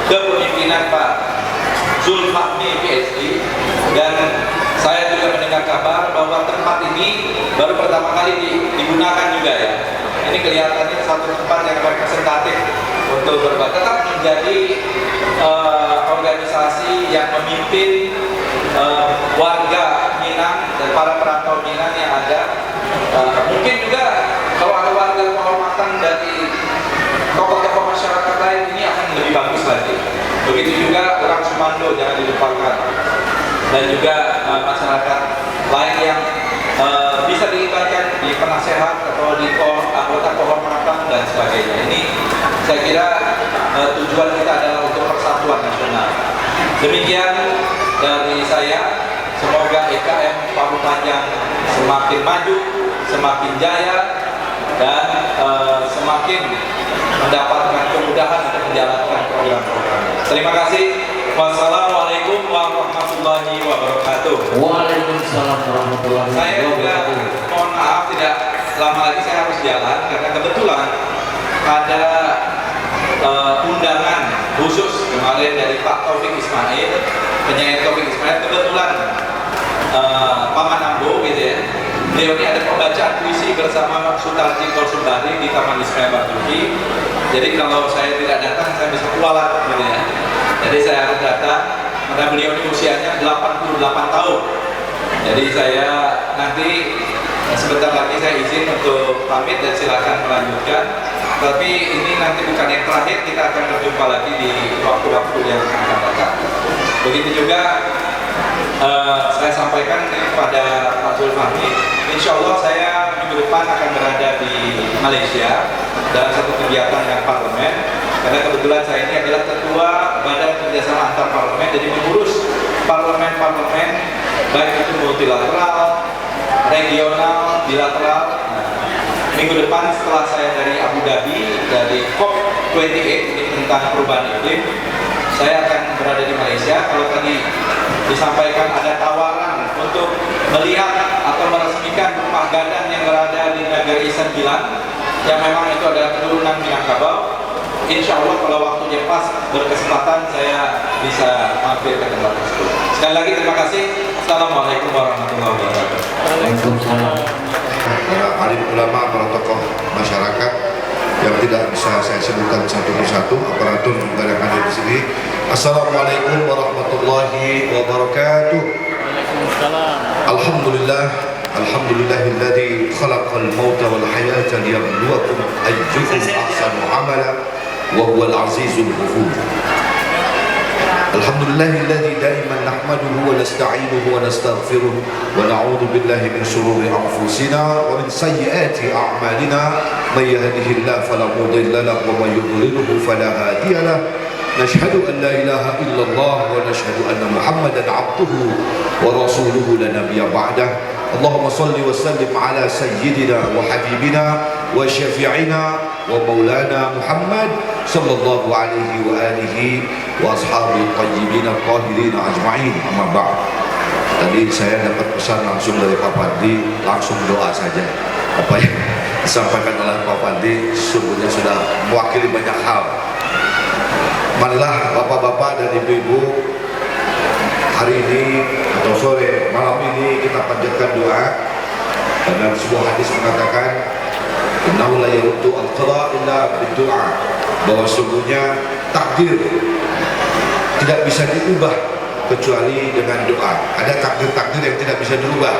kepemimpinan Pak Zulfahmi PhD, dan saya juga mendengar kabar bahwa tempat ini baru pertama kali digunakan juga ya. Ini kelihatannya satu tempat yang representatif untuk tetap menjadi organisasi yang memimpin warga Minang dan para perantau Minang yang ada. Mungkin juga kalau ada warga kehormatan dari tokoh-tokoh masyarakat lain, ini akan lebih bagus lagi. Begitu juga orang Sumando jangan dilupakan, dan juga masyarakat lain yang bisa dilibatkan di penasehat atau di anggota kehormatan dan sebagainya. Ini saya kira tujuan kita adalah untuk persatuan nasional. Demikian dari saya. Semoga IKM Pamuk Panjang semakin maju, semakin jaya, dan semakin mendapatkan kemudahan untuk menjalankan program-program. Terima kasih. Wassalamualaikum warahmatullahi wabarakatuh. Waalaikumsalam warahmatullahi wabarakatuh. Saya juga mohon maaf tidak lama lagi saya harus jalan karena kebetulan ada undangan khusus kemarin dari Pak Taufik Ismail, penyair Taufik Ismail. Kebetulan Paman Ambo gitu ya, beliau ini ada pembacaan puisi bersama Sutarji Kolsumbari di Taman Ismail Marzuki. Jadi kalau saya tidak datang saya bisa kualat gitu ya. Jadi saya harus datang karena beliau ini usianya 88 tahun. Jadi saya nanti sebentar lagi saya izin untuk pamit dan silakan melanjutkan. Tapi ini nanti bukan yang terakhir, kita akan berjumpa lagi di waktu-waktu yang akan datang. Begitu juga saya sampaikan kepada Pak Zulfahmi, insya Allah saya minggu depan akan berada di Malaysia dalam satu kegiatan yang parlemen, karena kebetulan saya ini adalah ketua Badan Kerjasama Antar Parlemen, jadi mengurus parlemen-parlemen baik itu multilateral, regional, bilateral. Nah, minggu depan setelah saya dari Abu Dhabi, dari COP28 ini tentang perubahan iklim, saya akan berada di Malaysia. Kalau tadi disampaikan ada tawaran untuk melihat atau meresmikan rumah gadang yang berada di negeri Sembilan, yang memang itu adalah keturunan Minangkabau, insya Allah kalau waktunya pas berkesempatan saya bisa mampir ke tempat tersebut. Sekali lagi terima kasih. Assalamualaikum warahmatullahi wabarakatuh. Waalaikumsalam. Para alim ulama, para tokoh masyarakat yang tidak bisa saya sebutkan satu persatu, aparatur juga yang ada di sini. Assalamualaikum warahmatullahi wabarakatuh. Alhamdulillah, alhamdulillahilladzi khalaqal mauta wal hayata liyabluwakum ayyukum ahsanu amala wa huwal azizul ghafur. Alhamdulillahilladzi daiman nahmaduhu wa nasta'inuhu wa nastaghfiruh wa na'udzu billahi min shururi anfusina wa min sayyiati a'malina may yahdihillahu fala mudilla lahu wa may yudlilhu fala hadiya lahu. نشهد أن لا إله إلا الله ونشهد أن محمدا عبده ورسوله لا نبي بعده. اللهم صل وسلم على سيدنا وحبيبنا وشفيعنا ومولانا محمد صلى الله عليه وآله وأصحابه الطيبين الطاهرين أجمعين. أما بعد. Tadi saya dapat pesan langsung dari Pak Fadli, langsung doa saja. Apa yang disampaikan oleh Pak Fadli sungguhnya sudah mewakili banyak hal. Marilah bapak-bapak dan ibu-ibu, hari ini atau sore malam ini kita panjatkan doa, karena sebuah hadis mengatakan innahu la yaruddu al-qada illa bid-du'a, bahwa sungguhnya takdir tidak bisa diubah kecuali dengan doa. Ada takdir-takdir yang tidak bisa dirubah,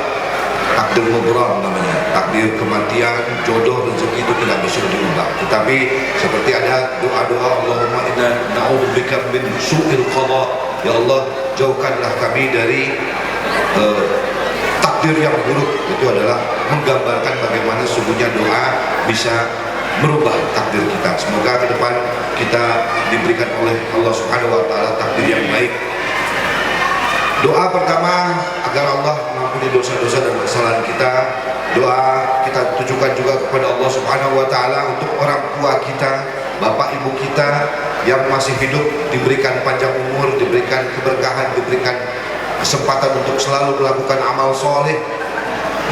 takdir mubram namanya, takdir kematian, jodoh, rezeki itu tidak bisa diubah. Tetapi seperti ada doa-doa, Allahumma inna na'udzubika min su'il qada, ya Allah jauhkanlah kami dari takdir yang buruk. Itu adalah menggambarkan bagaimana sungguhnya doa bisa merubah takdir kita. Semoga ke depan kita diberikan oleh Allah Subhanahu wa taala takdir yang baik. Doa pertama agar Allah mengampuni dosa-dosa dan kesalahan kita. Doa kita tujukan juga kepada Allah Subhanahu wa taala untuk orang tua kita, bapak ibu kita yang masih hidup, diberikan panjang umur, diberikan keberkahan, diberikan kesempatan untuk selalu melakukan amal soleh.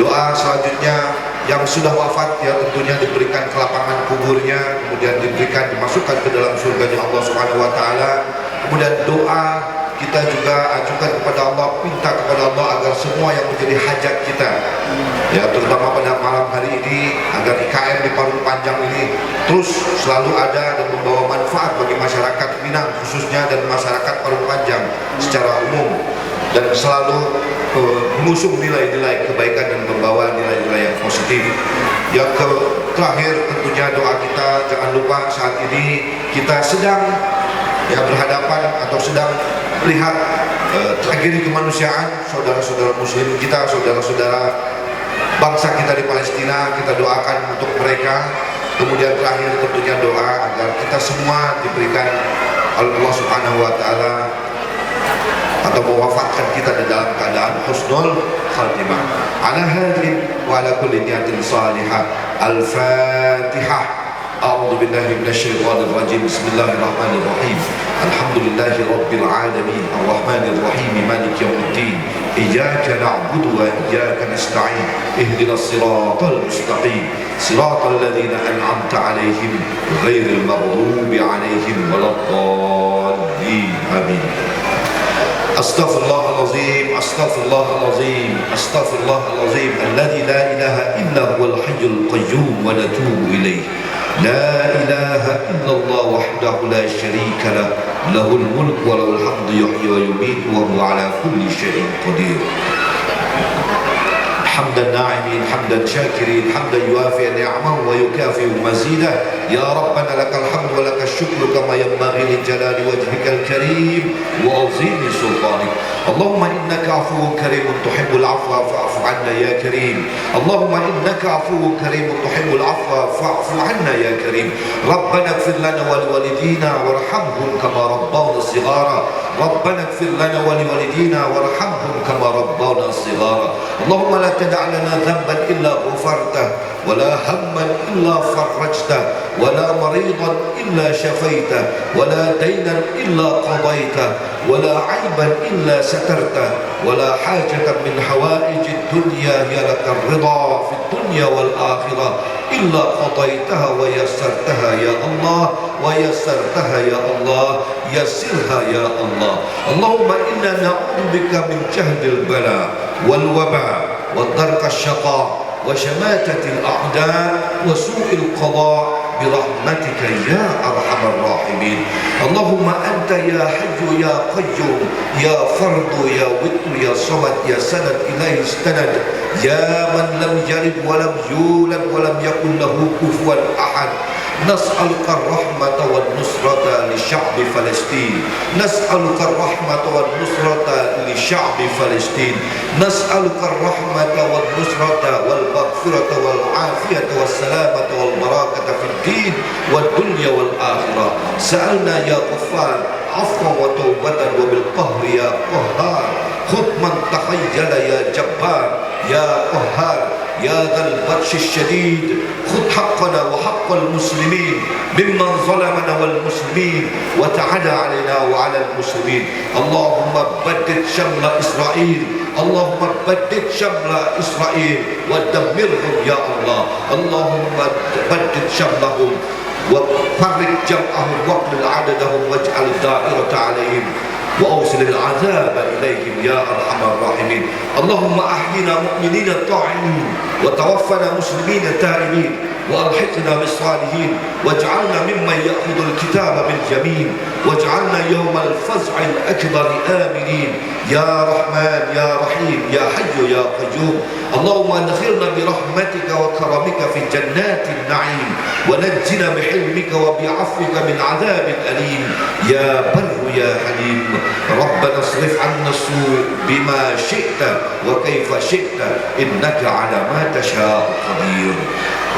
Doa selanjutnya yang sudah wafat, ya tentunya diberikan kelapangan kuburnya, kemudian diberikan dimasukkan ke dalam surganya Allah Subhanahu wa taala. Kemudian doa kita juga ajukan kepada Allah, minta kepada Allah agar semua yang menjadi hajat kita, ya terutama pada malam hari ini, agar IKM di Parung Panjang ini terus selalu ada dan membawa manfaat bagi masyarakat Minang khususnya dan masyarakat Parung Panjang secara umum, dan selalu mengusung nilai-nilai kebaikan dan membawa nilai-nilai yang positif. Yang terakhir tentunya doa kita, jangan lupa saat ini kita sedang berhadapan atau sedang melihat tragedi kemanusiaan saudara-saudara muslim kita, saudara-saudara bangsa kita di Palestina. Kita doakan untuk mereka. Kemudian terakhir tentunya doa agar kita semua diberikan Allah Subhanahu wa taala atau mewafatkan kita di dalam keadaan husnul khatimah. Ala hadin wa ala kulli niyatin salihah. Al-Fatihah. أعوذ بالله من الشيطان الرجيم بسم الله الرحمن الرحيم الحمد لله رب العالمين الرحمن الرحيم مالك يوم الدين إياك نعبد وإياك نستعين اهدنا الصراط المستقيم صراط الذين أنعمت عليهم غير المغضوب عليهم ولا الضالين آمين. أستغفر الله العظيم أستغفر الله العظيم أستغفر الله العظيم الذي لا إله إلا هو الحي القيوم ونتوب إليه. لا إله إلا الله وحده لا شريك له له الملك وله الحمد يحيي ويميت وهو على كل شيء قدير. حمدا ناعمين حمدا شاكرين حمدا يوافي نعمه ويكافئ مزيده Ya Rabbana lakal hamdu wa lakal syukru kama yanbaghi li jalali wajhikal karim wa azimi sultanik. Allahumma innaka afuwwun karimun tuhibbul afwa fa'fu 'anna ya karim. Allahumma innaka afuwwun karimun tuhibbul afwa fa'fu 'anna ya karim. Rabbana ighfir lana wa liwalidina warhamhum kama rabbawna shighara. Rabbana ighfir lana wa liwalidina warhamhum kama rabbawna shighara. Allahumma la tada' lana dhanban illa ghafartah ولا هما إلا فرجته ولا مريضا إلا شفيته ولا دينا إلا قضيته ولا عيبا إلا سترته ولا حاجة من حوائج الدنيا هي لك الرضا في الدنيا والآخرة إلا قضيتها ويسرتها يا الله ويسرتها يا الله يسرها يا الله. اللهم إنا نعوذ بك من جهد البلاء والوباء ودرك الشقاء وشماتة الأعداء وسوء القضاء برحمتك يا أرحم الراحمين. اللهم أنت يا حي يا قيوم يا فرد يا ود يا صمد يا سند إليه استند يا من لم يلد ولم يولد ولم يكن له كفوا أحد. نسألك الرحمة والنصرة لشعب فلسطين. نسألك الرحمة والنصرة لشعب فلسطين. نسألك الرحمة والنصرة والمغفرة والعافية والسلامة والبركة في الدين والدنيا والآخرة. سألنا يا غفار عفوا وتوبة وبالقهر يا قهار. خذ من تخيل يا جبار يا قهار يا ذا البطش الشديد. خذ حقنا وحق المسلمين ممن ظلمنا والمسلمين وتعالى علينا وعلى المسلمين. اللهم بدد شمل إسرائيل. اللهم بدد شمل إسرائيل ودمرهم يا الله. اللهم بدد شملهم وفرق جمعهم واقلل عددهم واجعل الدائرة عليهم وأوصل العذاب إليهم يا أرحم الراحمين. اللهم أحينا مؤمنين طاعمين وتوفنا مسلمين تائبين وألحقنا بالصالحين واجعلنا ممن يأخذ الكتاب باليمين واجعلنا يوم الفزع الأكبر آمنين يا رحمن يا رحيم يا حي يا قيوم. اللهم ادخلنا برحمتك وكرمك في جنات النعيم ونجنا بحلمك وبعفوك من عذاب أليم يا بر يا حليم. ربنا اصرف عنا السوء بما شئت وكيف شئت إنك على ما تشاء قدير.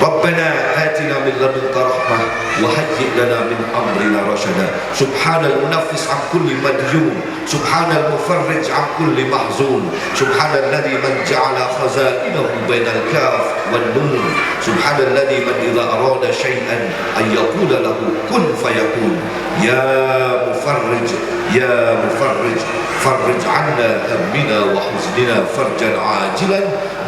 ربنا آتنا من لدنك رحمة وهيئ لنا من أمرنا رشدا. سبحان المنفس عن كل مديون. سبحان المفرج عن كل محزون. سبحان الذي من جعل خزائنه بين الكاف والنون. سبحان الذي من إذا أراد شيئا أن يقول له كن فيكون. يا مفرج يا مفرج فرج عنا همنا وحزننا فرجا عاجلا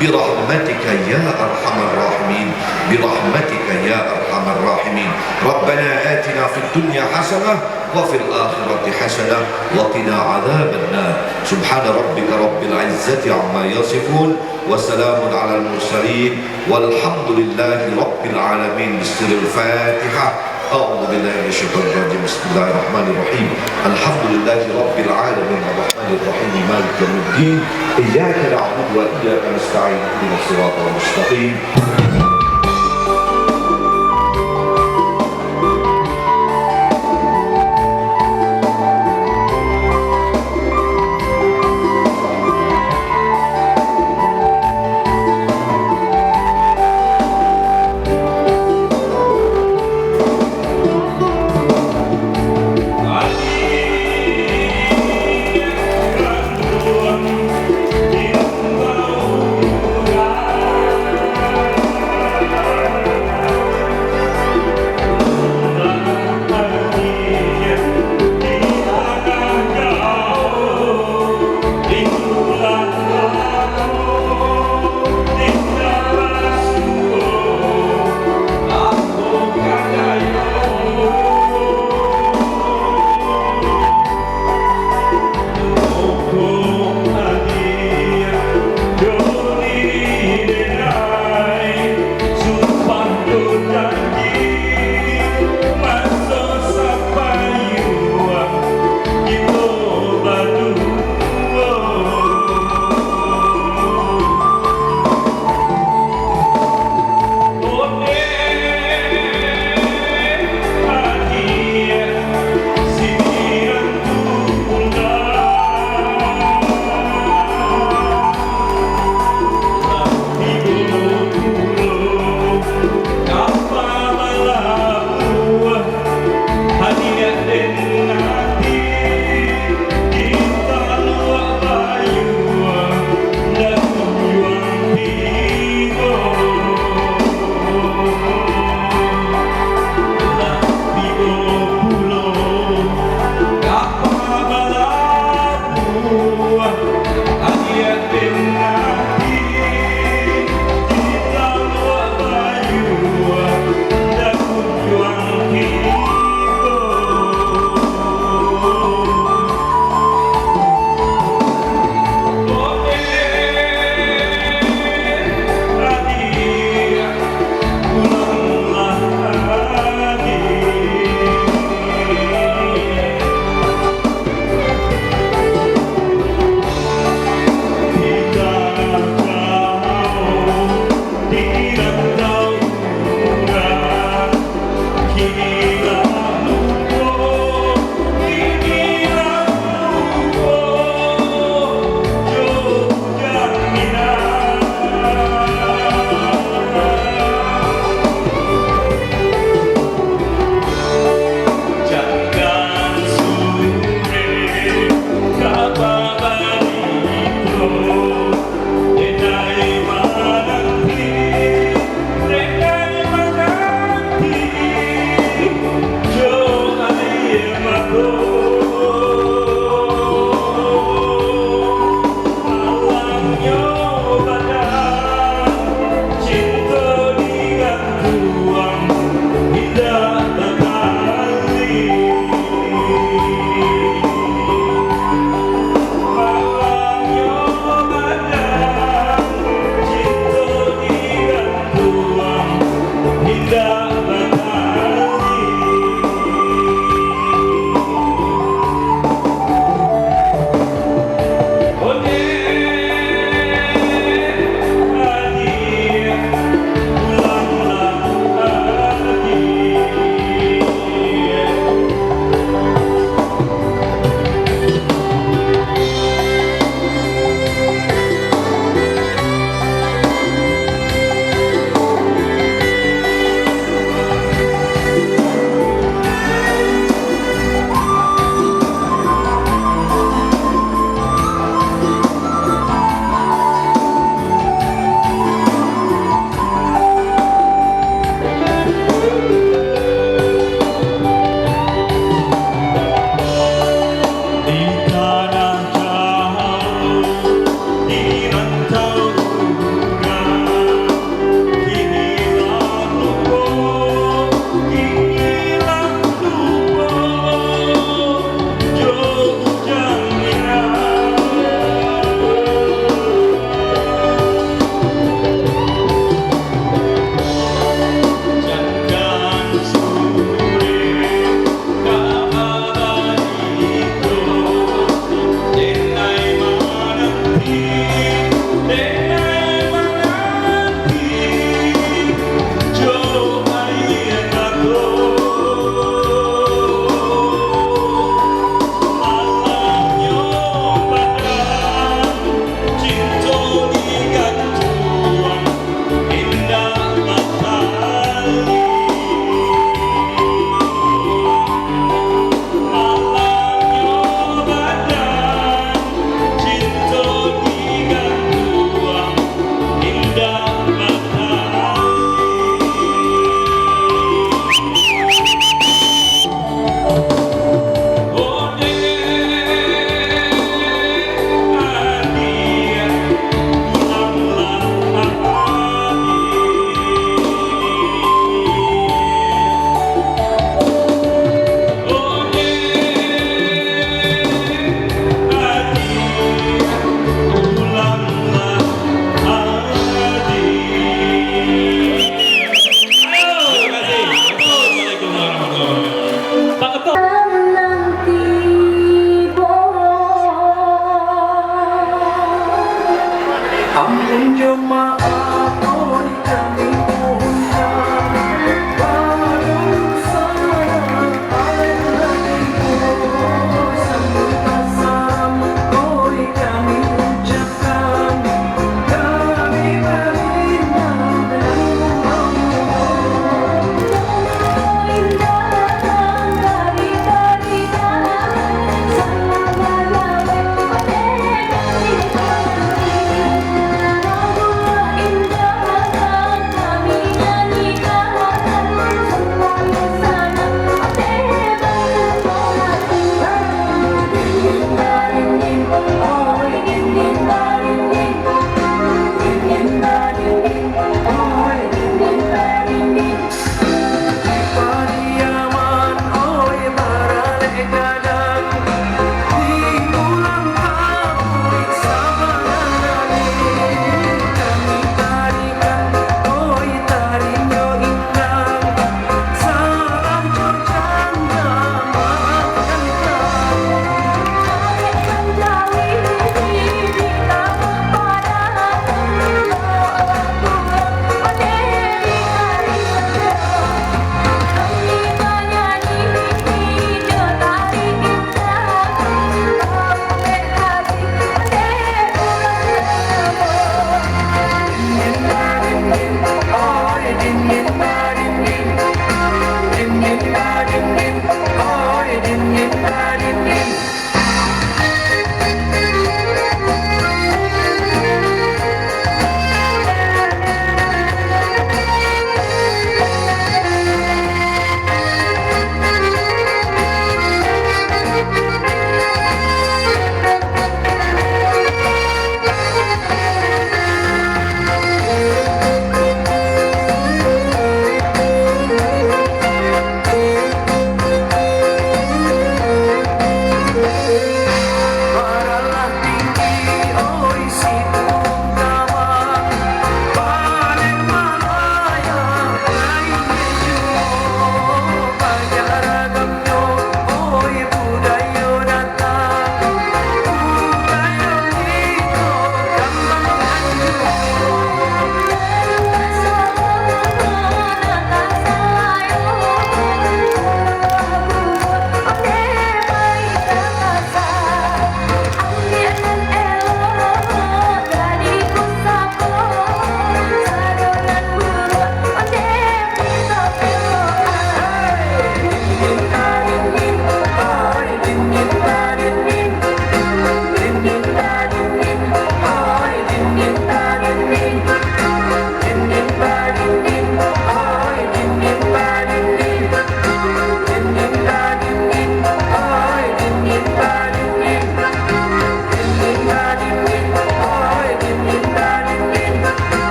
برحمتك يا أرحم الراحمين. برحمتك يا أرحم الراحمين. ربنا آتنا في الدنيا حسنة وفي الآخرة حسنة وقنا عذاب النار. سبحان ربك رب العزة عما يصفون وسلام على المرسلين والحمد لله رب العالمين. بسر الفاتحة. أعوذ بالله من الشيطان الرجيم. بسم الله الرحمن الرحيم. الحمد لله رب العالمين الرحمن الرحيم مالك يوم الدين. إياك نعبد وإياك نستعين اهدنا الصراط المستقيم.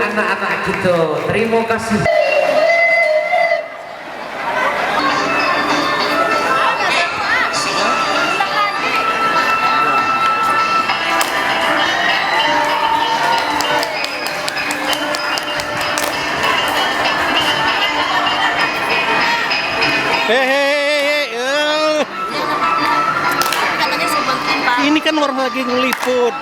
anak-anak kita. Terima kasih. Ini kan orang lagi ngeliput.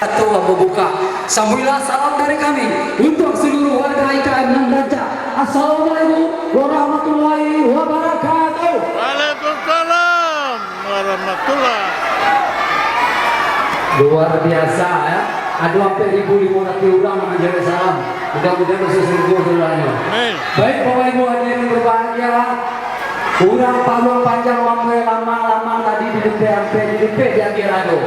Ketua membuka. Sambutlah salam dari kami untuk seluruh warga IKM Nandaja. Assalamualaikum warahmatullahi wabarakatuh. Waalaikumsalam warahmatullahi. Luar biasa ya. Ada sampai 1.500 orang mengajar salam. Mudah-mudahan masih seribu saudaranya. Baik Bapak Ibu hadirin berbahagia. Kurang paluang panjang lampu lama-lama tadi di DP Jatirado.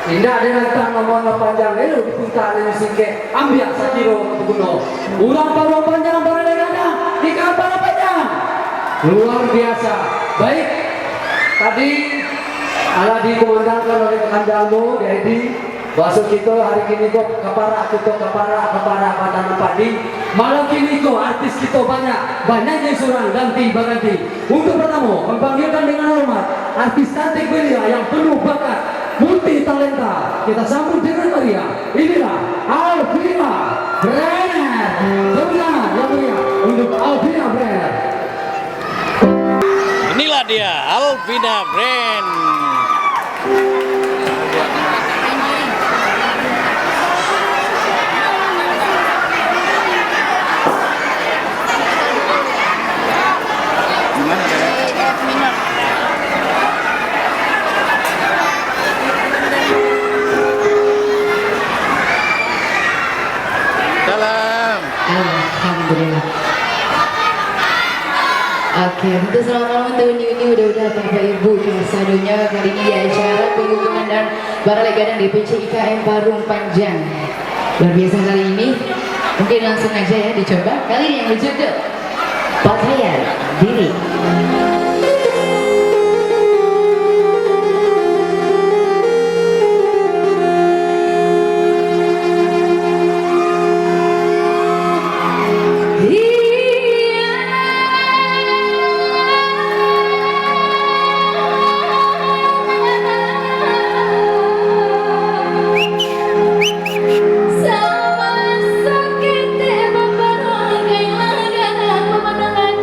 Indah dengan tangan ngomong panjang itu diputar dari singke ambil sakiro bunuh. Ulang paluang panjang para negara di kapal panjang. Luar biasa. Baik. Tadi ala dikumandangkan oleh Kandamu jadi bahasa kita hari ini kok kepara Batana Padi. Malam ini kok artis kita banyak yang surang ganti berganti. Untuk pertama mempanggilkan dengan hormat artis cantik belia yang penuh bakat multi talenta. Kita sambut dengan meriah. Inilah Alvina Brenner. Tepuk tangan yang meriah untuk Alvina Brenner. Inilah dia Alvina Brenner. Oke, untuk selamat malam tahun ini mudah-mudahan Bapak Ibu kesadunya kali ini di acara pengukuhan dan Baralegana DPC IKM Parung Panjang. Luar biasa kali ini, mungkin langsung aja ya dicoba. Kali ini yang berjudul Pakaian Diri. Sama sakit bapak, kayak laga pemandangan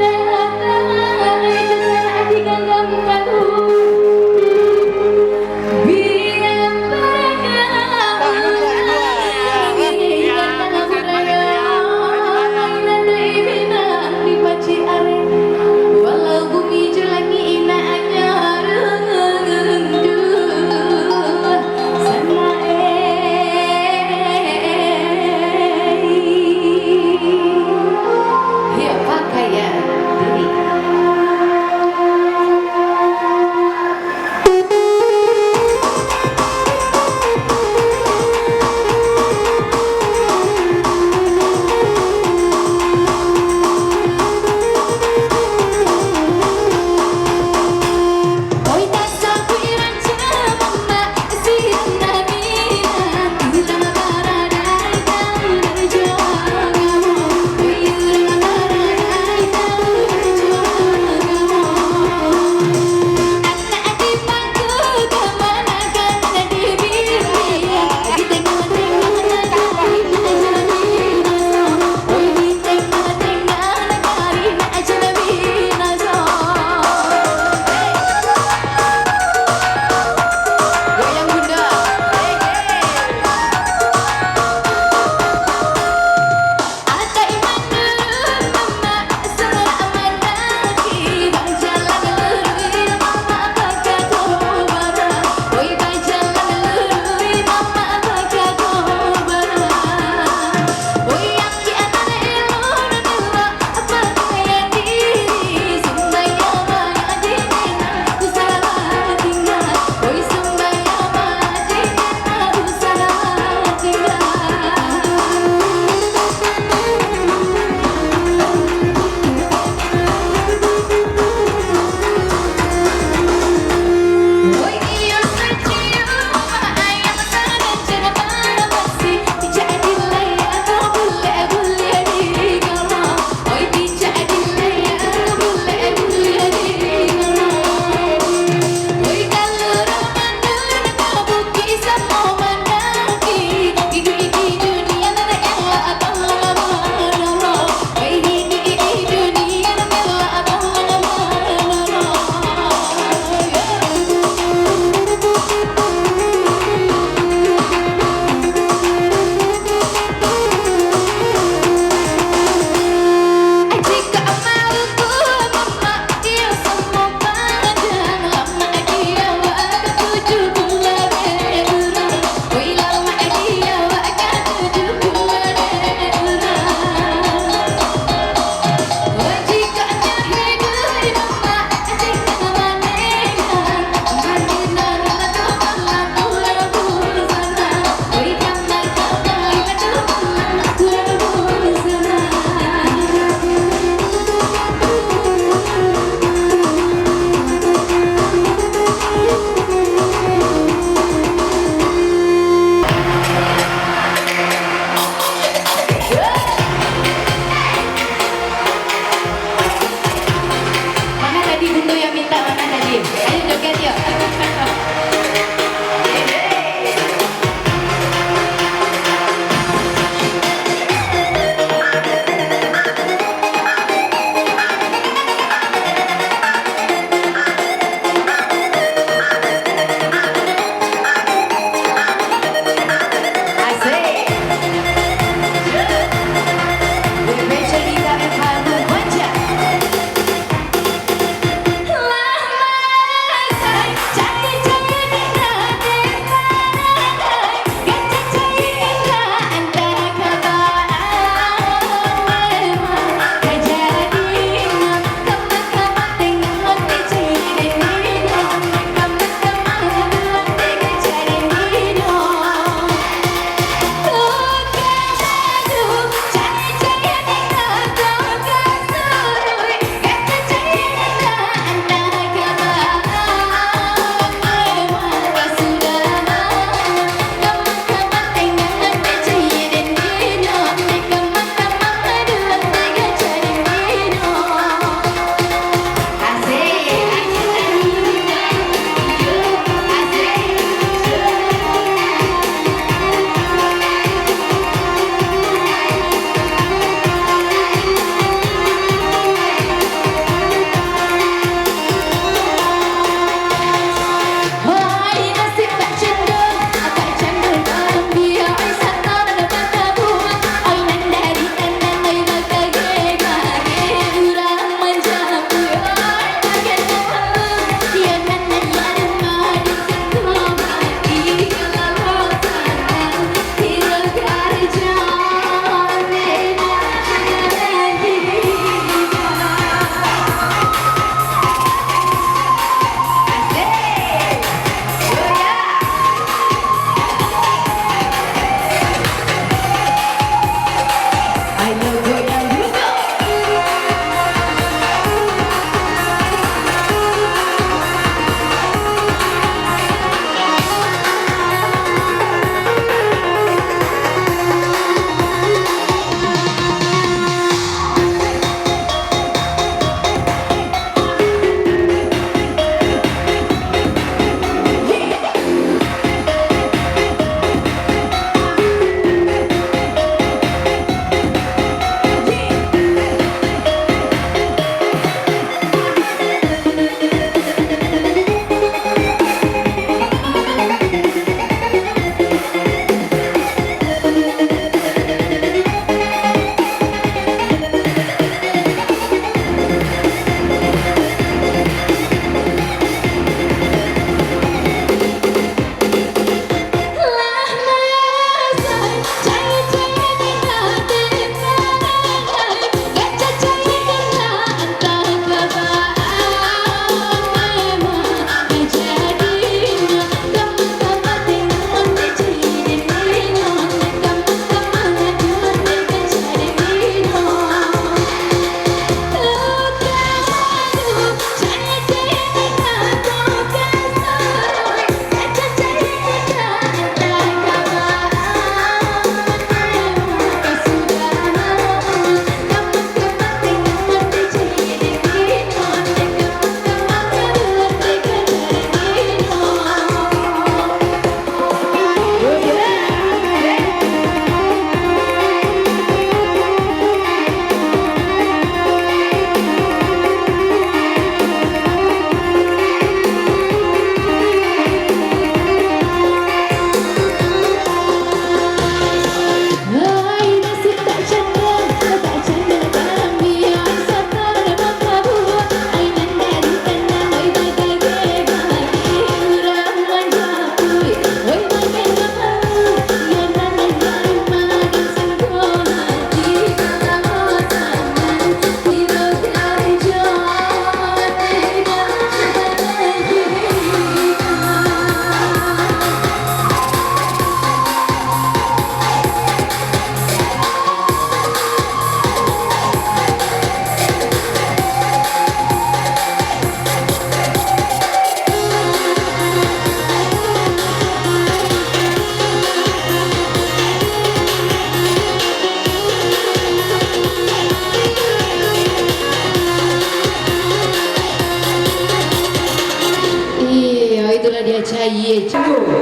itulah dia Cahy.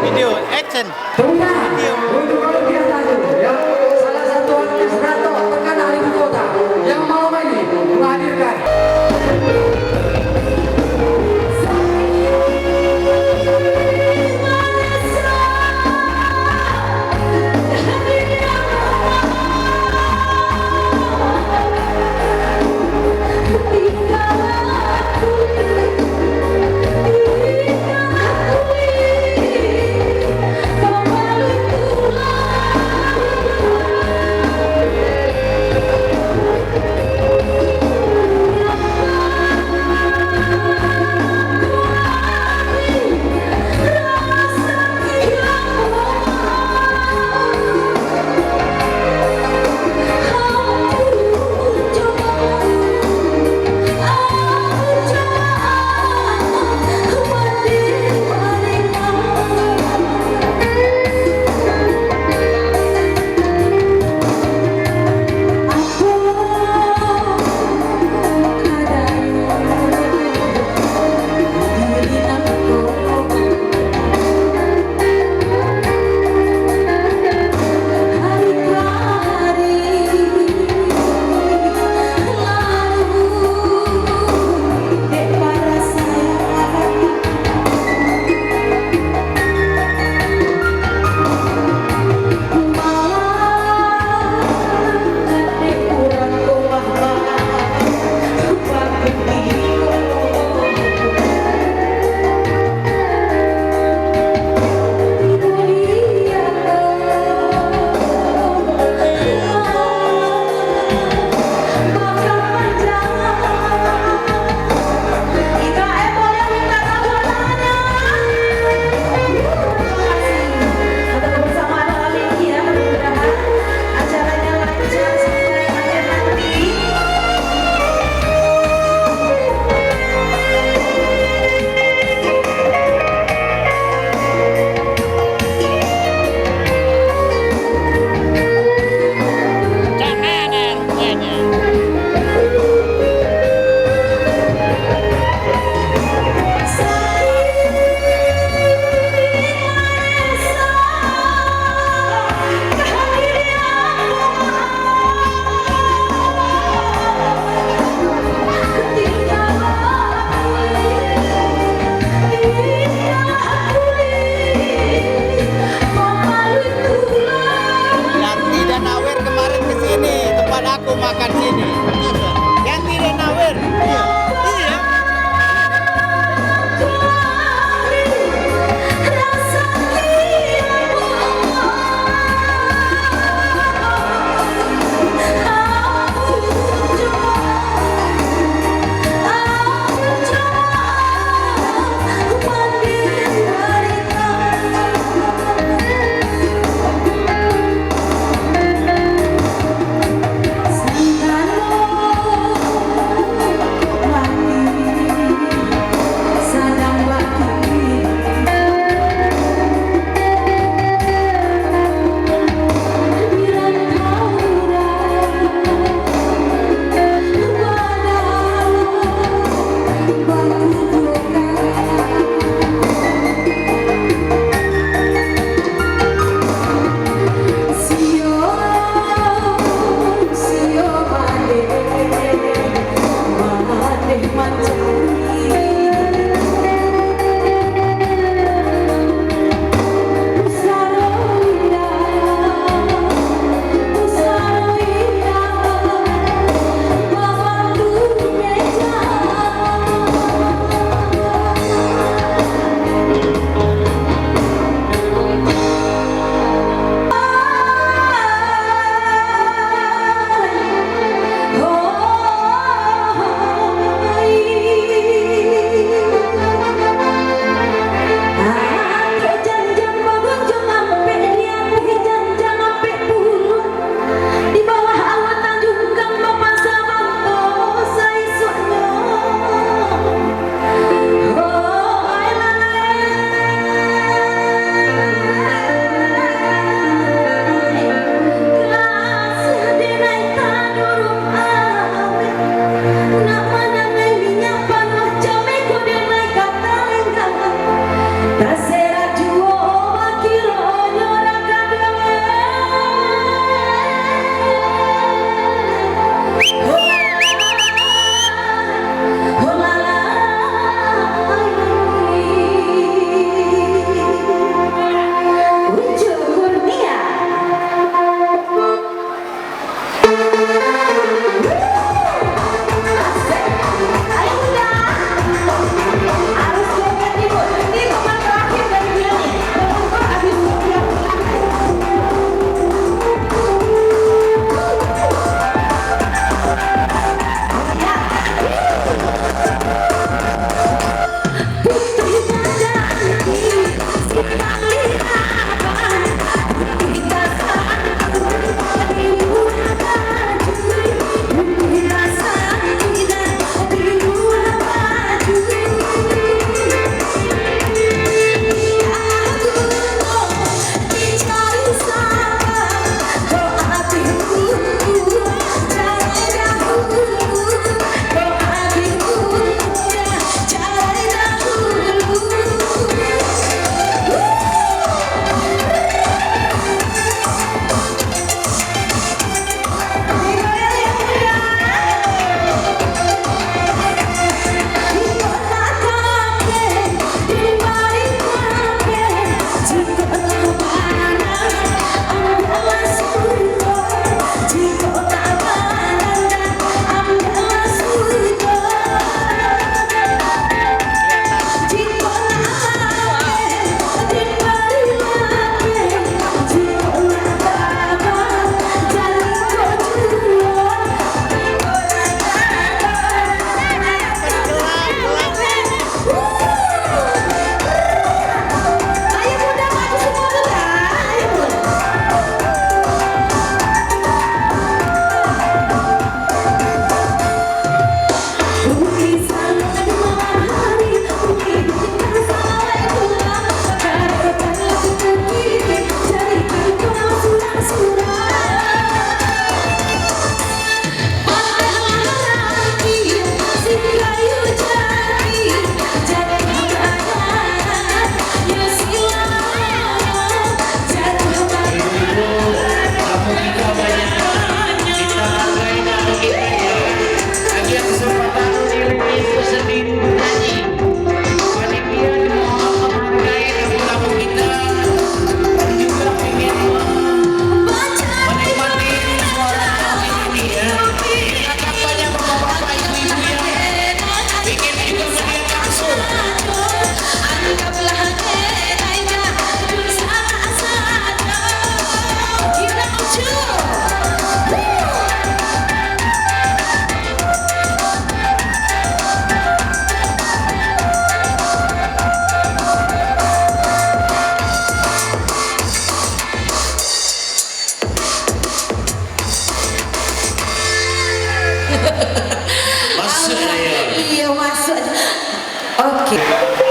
Video action. Tengah untuk kalau kita tahu ya, salah satu artis Rato terkenal ibu kota yang malam ini menghadirkan Kau malu tulang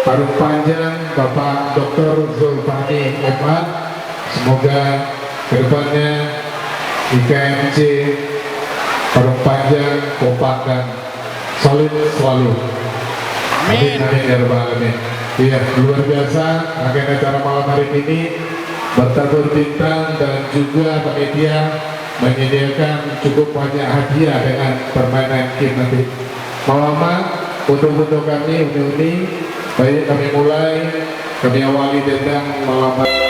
Parung panjang Bapak Dr. Zulfani Eman, semoga kedepannya IKMC parung panjang, kompak dan solid selalu. Amin. Amin ya rabbal alamin. Iya, luar biasa rangkaian acara malam hari ini bertabur bintang dan juga panitia menyediakan cukup banyak hadiah dengan permainan game nanti. Mama untuk kami uni-uni, baik kami mulai, kami awali tentang malam hari.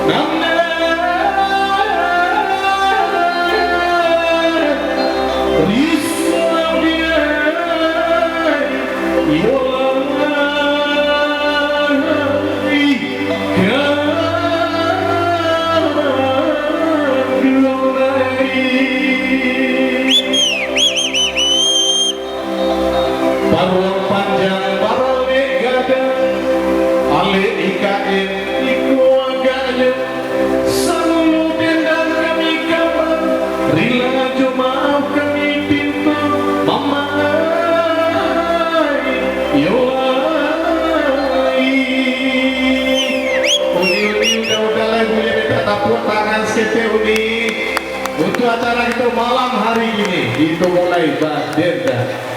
Nam tepuk tangan CPUD untuk acara itu malam hari ini itu mulai berdeda.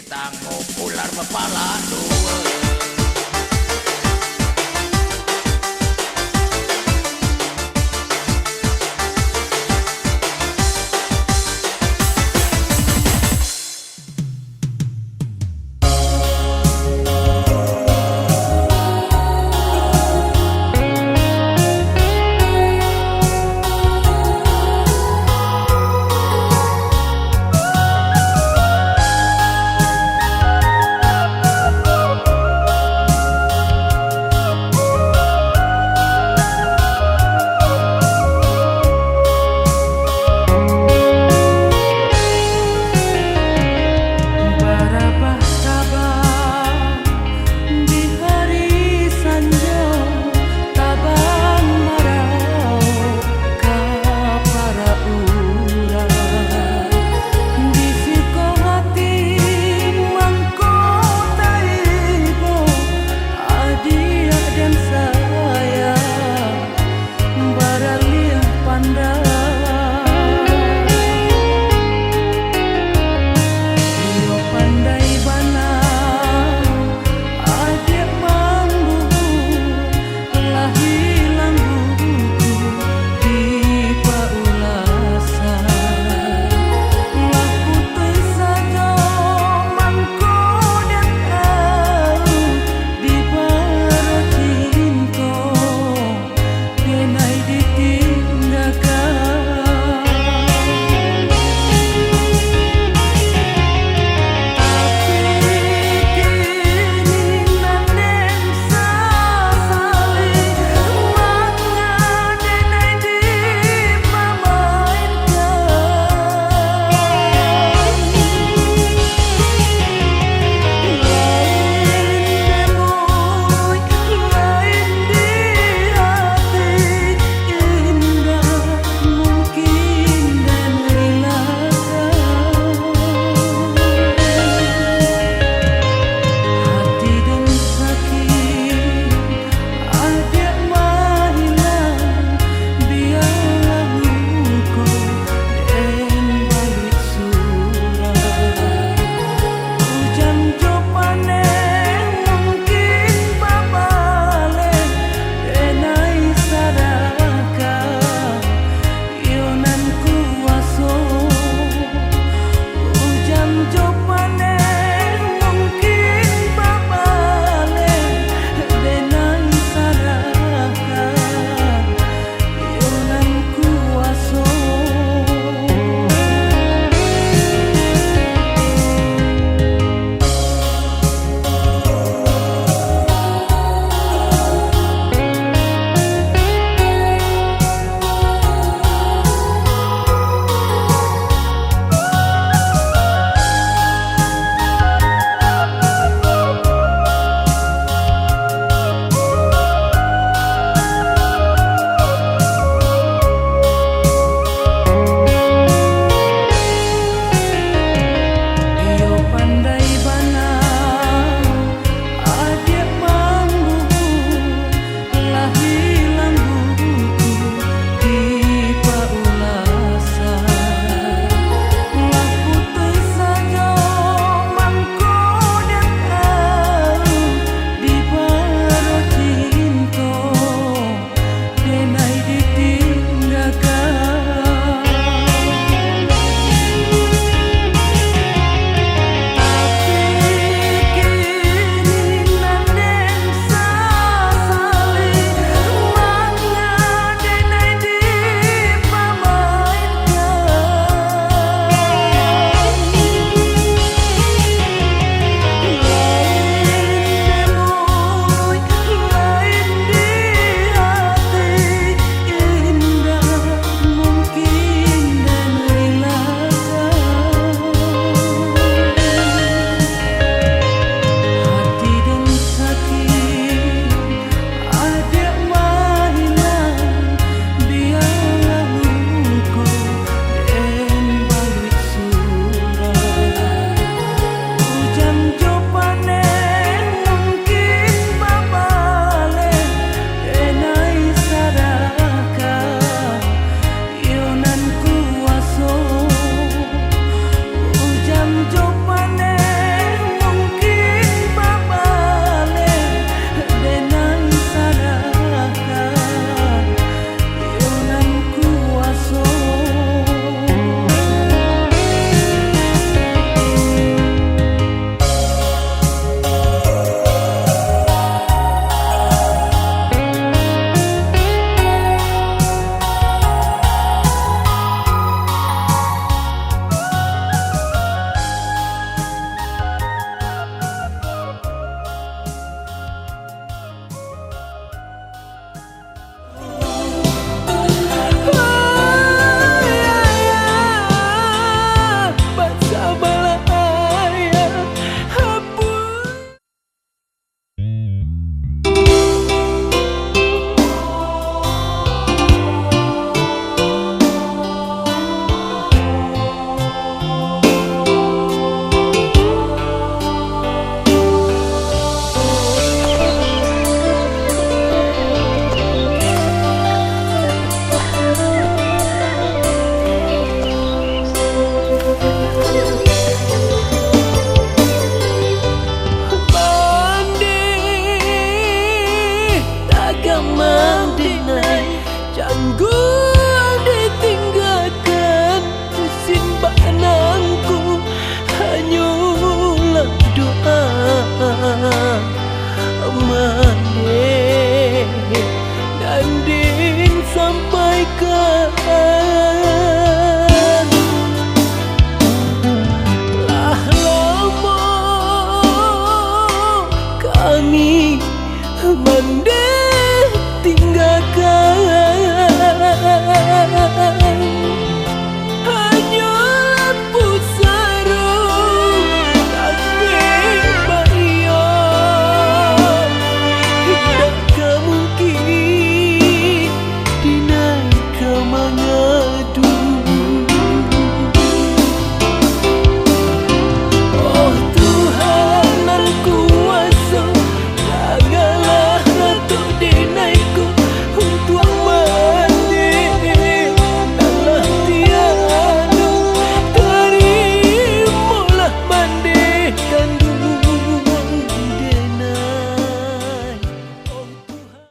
Tangguh ular kepala dua.